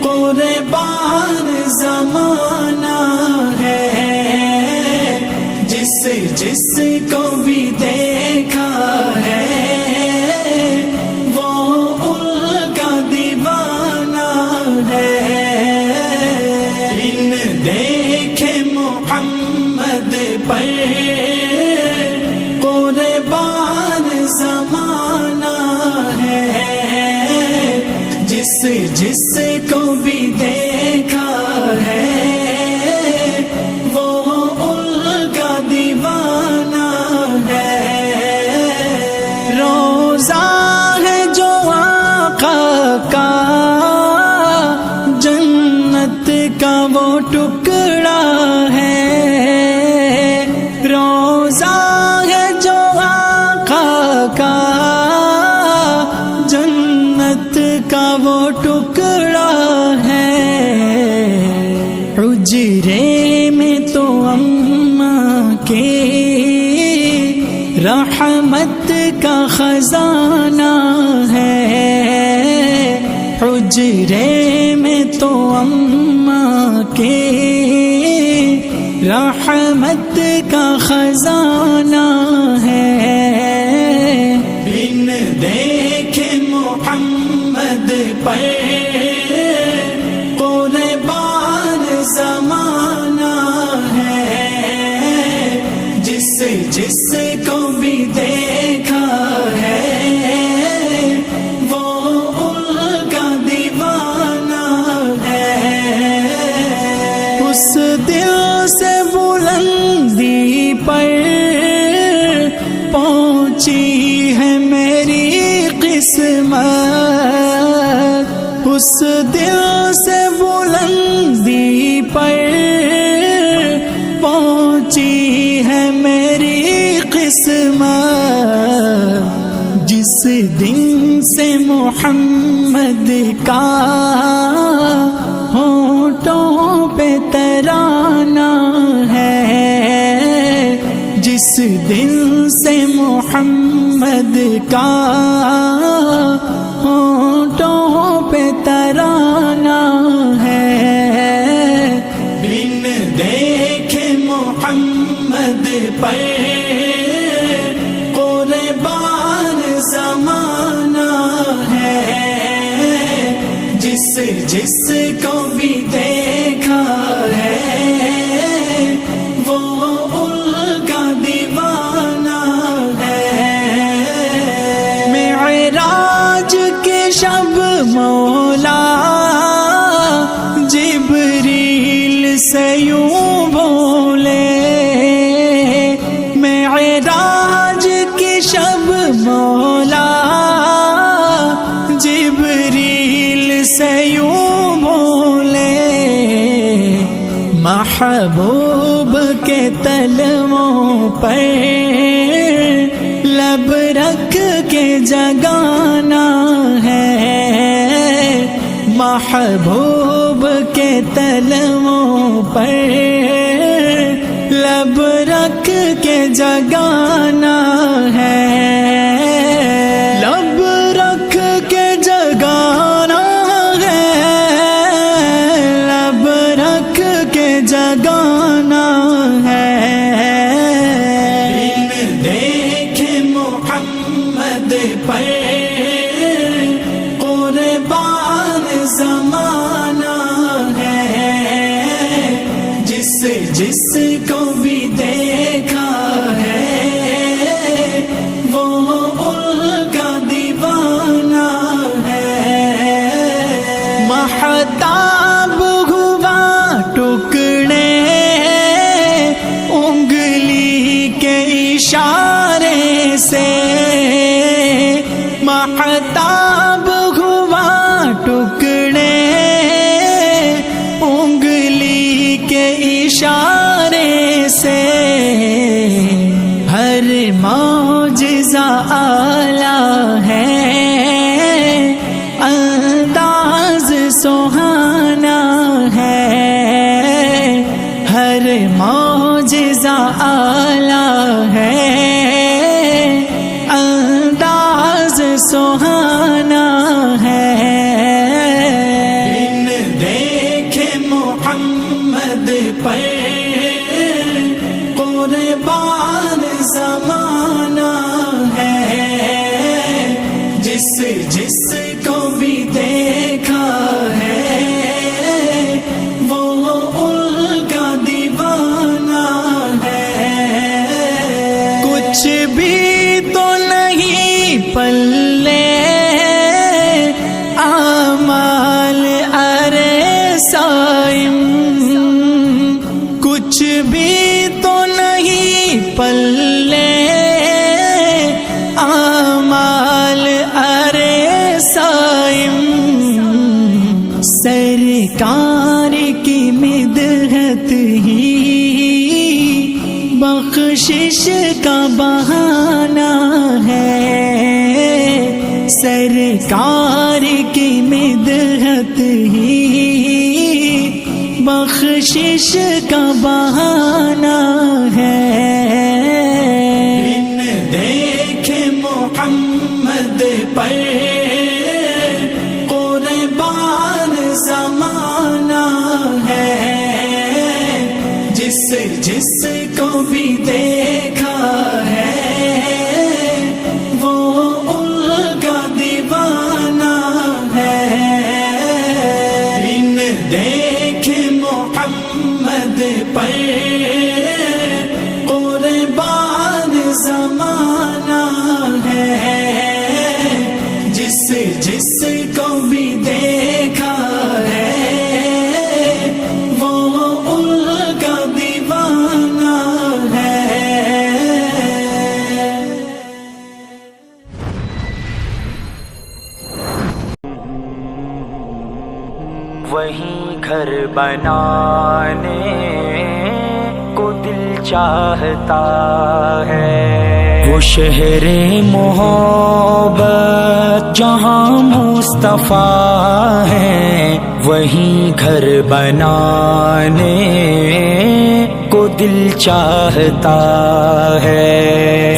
قربان زمانہ ہے، جس جس کو بھی دیکھا ہے وہ ان کا دیوانہ ہے۔ ان دیکھے محمد پر قربان زمانہ ہے، جس جس کو بھی دیکھا ہے وہ ان کا دیوانہ ہے۔ روزہ ہے جو آقا کا جنت کا وہ ٹکڑا ہے، روزہ ہے جو آقا کا جنت کا وہ ٹکڑا ہے۔ حجرے میں تو اماں کے رحمت کا خزانہ ہے، حجرے میں تو اماں کے رحمت کا خزانہ ہے۔ بن دیکھے محمد پر قربان زمانہ ہے، جس جس کو بھی دیکھا ہے وہ ان کا دیوانہ ہے۔ اس دل سے بلندی پر پہنچی ہے میری قسمت، اس دل سے بلندی پر پہنچی ہے میری قسمت، جس دن سے محمد کا ہونٹوں پہ ترانہ ہے، جس دن سے محمد کا ہونٹوں پہ ترانہ ہے۔ بن دیکھے محمد پر قربان زمانہ ہے، جس جس کو بھی دیکھا ہے وہ ان کا دیوانہ ہے۔ معراج کے شب مولا جبریل سے یوں بولے، معراج کے شب مولا جبریل سے یوں بولے، محبوب کے تلووں پر لب رکھ کے جگانا ہے، محبوب کے تلووں پر لب رکھ کے جگانا ہے، لب رکھ کے جگانا ہے، لب رکھ کے جگانا ہے۔ بن دیکھے محمد پر قربان زمانہ ہے، جس جس کو بھی دیکھا ہے وہ ان کا دیوانہ ہے۔ مہتاب ہوا ٹکڑے انگلی کے اشارے سے، مہتاب ہوا ٹکڑے انگلی کے اشارے سے، ہر معجزہ اعلیٰ ہے، انداز سہانا ہے، ہر معجزہ اعلیٰ ہے، انداز سہانا قربان زمانہ ہے، جس جس کو بھی دیکھا ہے وہ ان کا دیوانہ ہے۔ کچھ بھی تو نہیں پلے اعمال ارے صائم، کچھ بھی تو نہیں پلے اعمال ارے صائم، سرکار کی مدحت ہی بخشش کا بہانہ ہے، سرکار کی مدحت ہی بخشش کا بہانہ ہے۔ بن دیکھے محمد پر قربان زمانہ ہے، جس جس کو بھی دیکھا ہے وہ ان کا دیوانہ ہے۔ بن دیکھے محمد پر قربان زمانہ ہے، جس جس کو بھی دیکھا ہے وہ ان کا دیوانہ ہے۔ وہیں گھر بنانے کو دل چاہتا ہے، وہ شہر محبت جہاں مصطفیٰ ہے، وہیں گھر بنانے کو دل چاہتا ہے،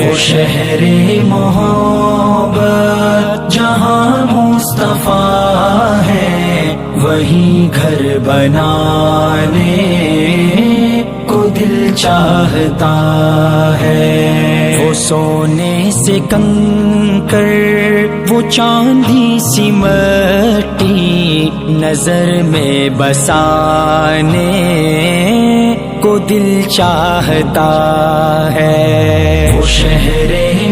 وہ شہر محبت جہاں مصطفیٰ ہے، وہیں گھر بنانے کو دل چاہتا ہے، وہ سونے سے کنکر وہ چاندی سی مٹی نظر میں بسانے کو دل چاہتا ہے، وہ شہر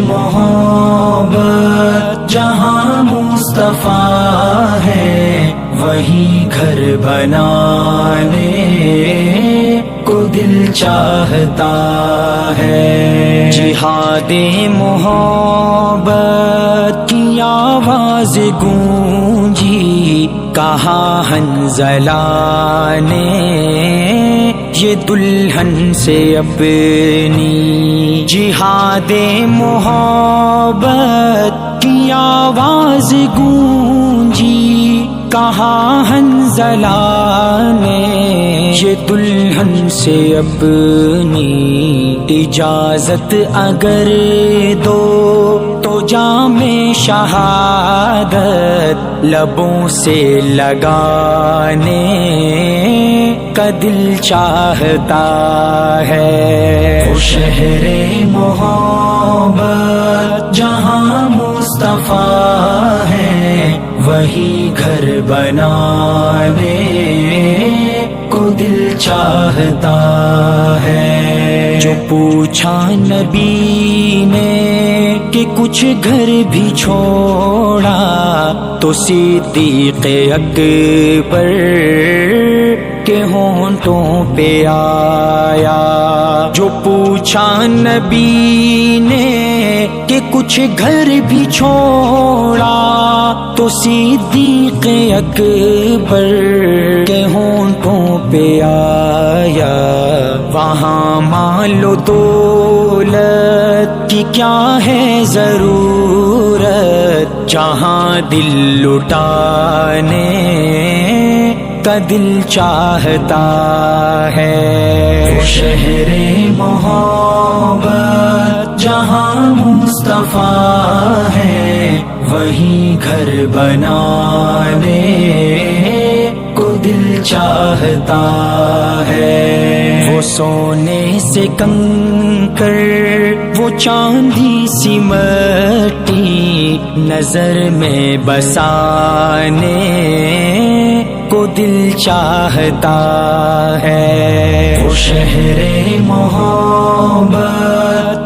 محبت جہاں مصطفیٰ ہے، وہیں گھر بنانے کو دل چاہتا ہے۔ جہاد محبت کی آواز گونجی، کہا حنظلہ نے یہ دلہن سے اپنی، جہاد محبت کی آواز گونجی، کہا حنظلہ نے یہ دلہن سے اپنی، اجازت اگر دو تو جام شہادت لبوں سے لگانے کا دل چاہتا ہے، وہ شہر محبت جہاں مصطفیٰ ہے، وہی گھر بنانے کو دل چاہتا ہے۔ جو پوچھا نبی نے کہ کچھ گھر بھی چھوڑا تو صدیق اکبر کے ہونٹوں پہ آیا۔ جو پوچھا نبی نے کہ کچھ گھر بھی چھوڑا تو صدیق اکبر کے ہونٹوں پہ آیا۔ وہاں مال و دولت کی کیا ہے ضرورت، جہاں دل لٹانے کا دل چاہتا ہے۔ وہ شہر محبت جہاں مصطفیٰ ہے، وہیں گھر بنانے کو دل چاہتا ہے۔ وہ سونے سے کنکر وہ چاندی سی مٹی نظر میں بسانے کو دل چاہتا ہے. وہ شہر محبت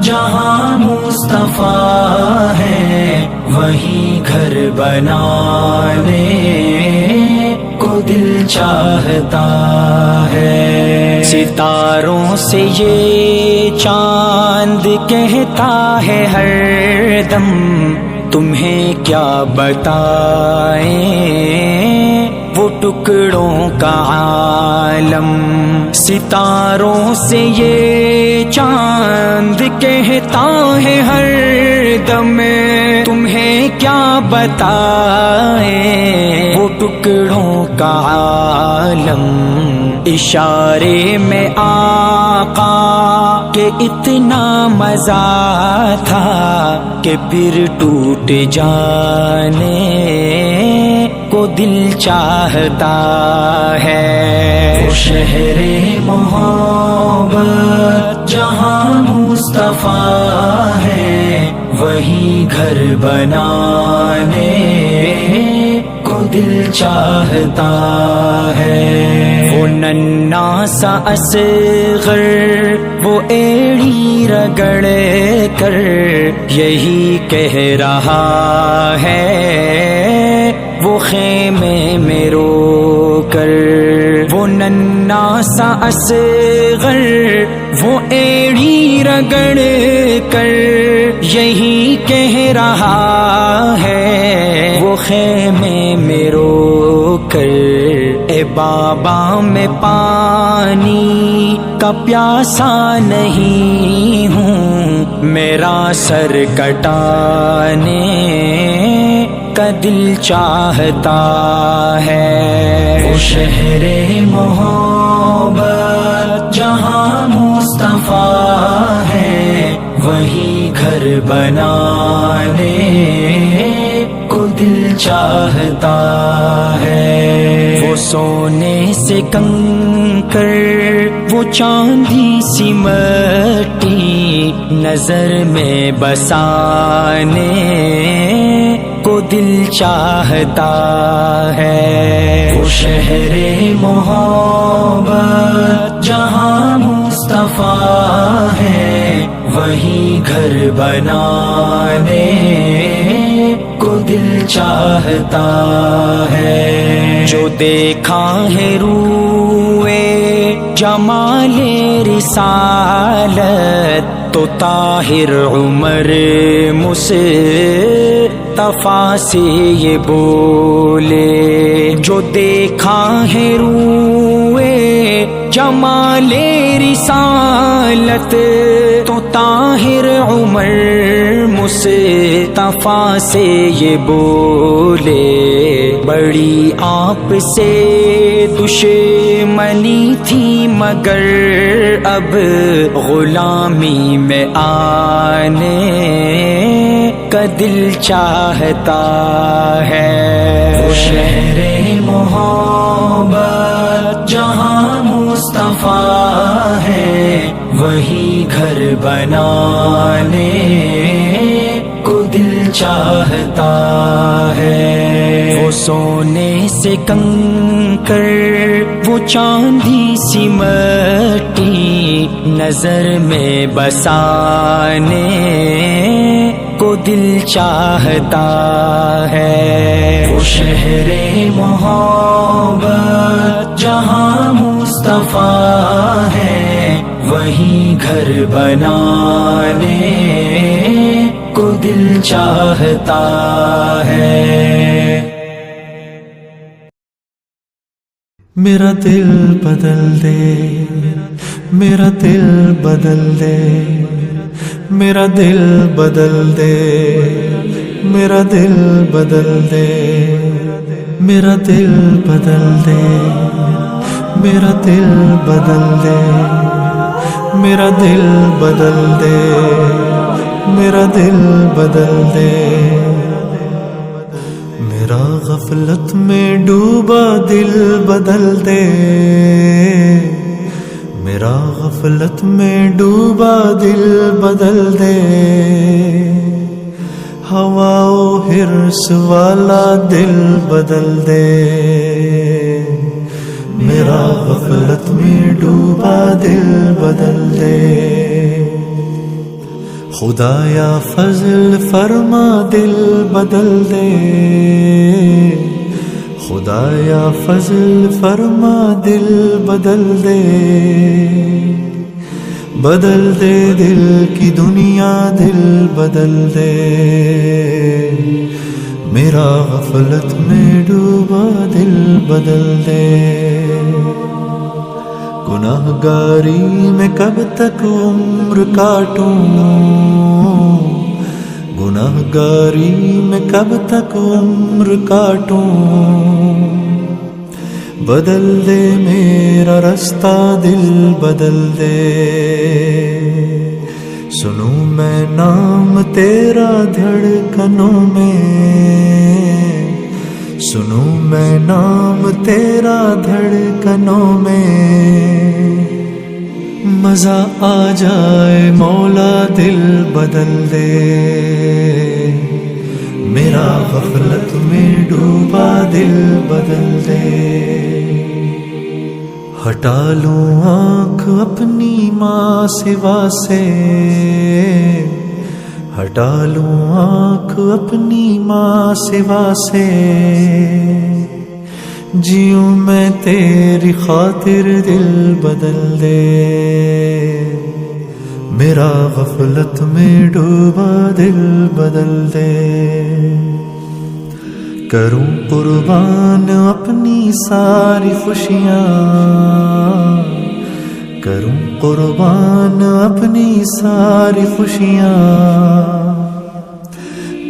جہاں مصطفیٰ ہے وہیں گھر بنانے کو دل چاہتا ہے. ستاروں سے یہ چاند کہتا ہے ہر دم تمہیں کیا بتائیں وہ ٹکڑوں کا عالم. ستاروں سے یہ چاند کہتا ہے ہر دم تمہیں کیا بتائیں وہ ٹکڑوں کا عالم. اشارے میں آقا کہ اتنا مزہ تھا کہ پھر ٹوٹ جانے کو دل چاہتا ہے. وہ شہر محبت جہاں مصطفیٰ ہے وہیں گھر بنانے کو دل چاہتا ہے. وہ ننھا سا اصغر وہ ایڑی رگڑ کر یہی کہہ رہا ہے وہ خیمے میں رو کر. وہ ننھا سا اصغر وہ ایڑی رگڑ کر یہی کہہ رہا ہے وہ خیمے میں رو کر. اے بابا میں پانی کا پیاسا نہیں ہوں میرا سر کٹانے کا دل چاہتا ہے. وہ شہر محبت جہاں مصطفیٰ ہے وہیں گھر بنانے کو دل چاہتا ہے. وہ سونے سے کنکر وہ چاندی سی مٹی نظر میں بسانے کو دل چاہتا ہے. وہ شہر محبت جہاں مصطفیٰ ہے وہیں گھر بنانے کو دل چاہتا ہے. جو دیکھا ہے روئے جمال رسالت تو طاہر عمر مصطفیٰ سے یہ بولے. جو دیکھا ہے روئے جمال رسالت تو طاہر عمر مصطفیٰ سے یہ بولے. بڑی آپ سے دشمنی تھی مگر اب غلامی میں آنے کا دل چاہتا ہے. وہ شہر محبت جہاں مصطفیٰ ہے وہیں گھر بنانے کو دل چاہتا ہے. وہ سونے سے کنکر وہ چاندی سی مٹی نظر میں بسانے کو دل چاہتا ہے. وہ شہر محبت جہاں مصطفیٰ ہے وہیں گھر بنانے کو دل چاہتا ہے. میرا دل بدل دے میرا دل بدل دے میرا دل بدل دے میرا دل بدل دے میرا دل بدل دے میرا دل بدل دے میرا دل بدل دے میرا دل بدل دے. میرا غفلت میں ڈوبا دل بدل دے میرا غفلت میں ڈوبا دل بدل دے، ہوا و حرص والا دل بدل دے، میرا غفلت میں ڈوبا دل بدل دے، خدایا فضل فرما دل بدل دے، خدایا فضل فرما دل بدل دے، بدل دے دل کی دنیا دل بدل دے، میرا غفلت میں ڈوبا دل بدل دے، گناہگاری میں کب تک عمر کاٹوں، گناہگاری میں کب تک عمر کاٹوں، بدل دے میرا رستہ دل بدل دے، سنوں میں نام تیرا دھڑکنوں میں، سنوں میں نام تیرا دھڑکنوں میں، مزہ آ جائے مولا دل بدل دے، میرا غفلت میں ڈوبا دل بدل دے، ہٹا لوں آنکھ اپنی ماں سوا سے، ہٹا لوں آنکھ اپنی ماں سوا سے، جیوں میں تیری خاطر دل بدل دے، میرا غفلت میں ڈوبا دل بدل دے، کروں قربان اپنی ساری خوشیاں، کروں قربان اپنی ساری خوشیاں،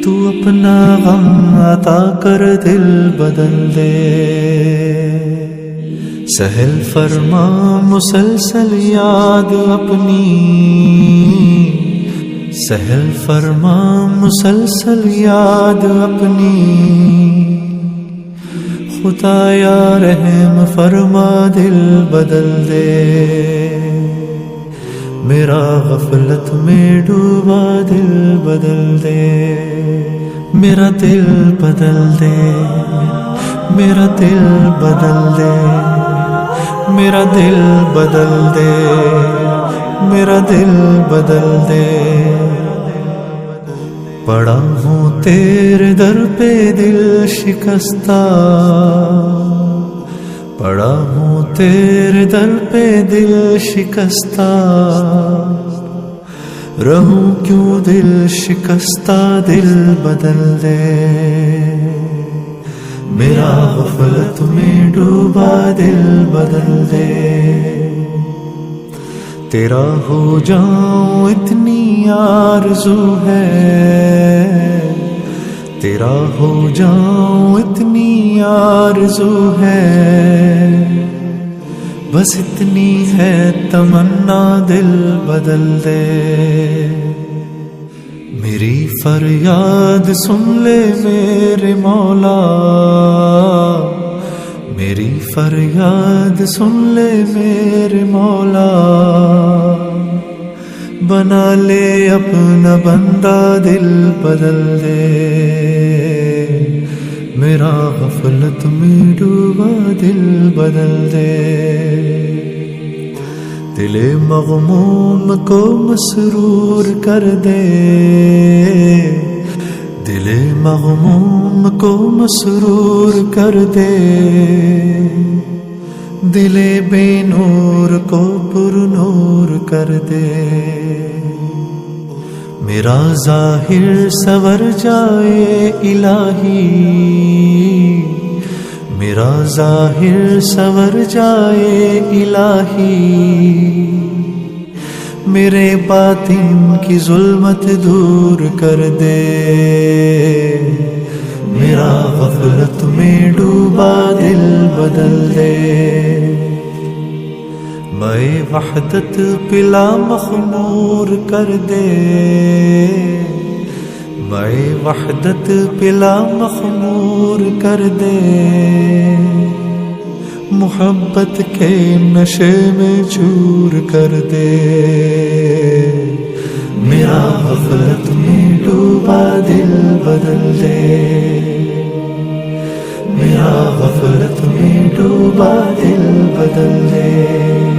تو اپنا غم عطا کر دل بدل دے، سہل فرما مسلسل یاد اپنی، سہل فرما مسلسل یاد اپنی، خدایا رحم فرما دل بدل دے، میرا غفلت میں ڈوبا دل بدل دے، میرا دل بدل دے، میرا دل بدل دے، میرا دل بدل دے، میرا دل بدل دے، پڑا ہوں تیرے در پہ دل شکستہ، پڑا ہوں تیرے در پہ دل شکستہ، رہوں کیوں دل شکستہ دل بدل دے، میرا غفلت میں ڈوبا دل بدل دے، تیرا ہو جاؤں اتنی آرزو ہے، تیرا ہو جاؤں اتنی آرزو ہے، بس اتنی ہے تمنا دل بدل دے، میری فریاد سن لے میرے مولا، میری فریاد سن لے میرے مولا، بنا لے اپنا بندہ دل بدل دے، میرا غفلت میں ڈوبا دل بدل دے، دل مغموم کو مسرور کر دے، دل مغموم کو مسرور کر دے، دل بے نور کو پر نور کر دے، میرا ظاہر سور جائے الہی، میرا ظاہر سور جائے الہی، میرے باطن کی ظلمت دور کر دے، میرا غفلت میں ڈوبا دل بدل دے، میں وحدت پلا مخمور کر دے، میں وحدت پلا مخمور کر دے، محبت کے نشے میں چور کر دے، میرا غفلت میں ڈوبا دل بدل دے، میرا غفلت میں ڈوبا دل بدل دے۔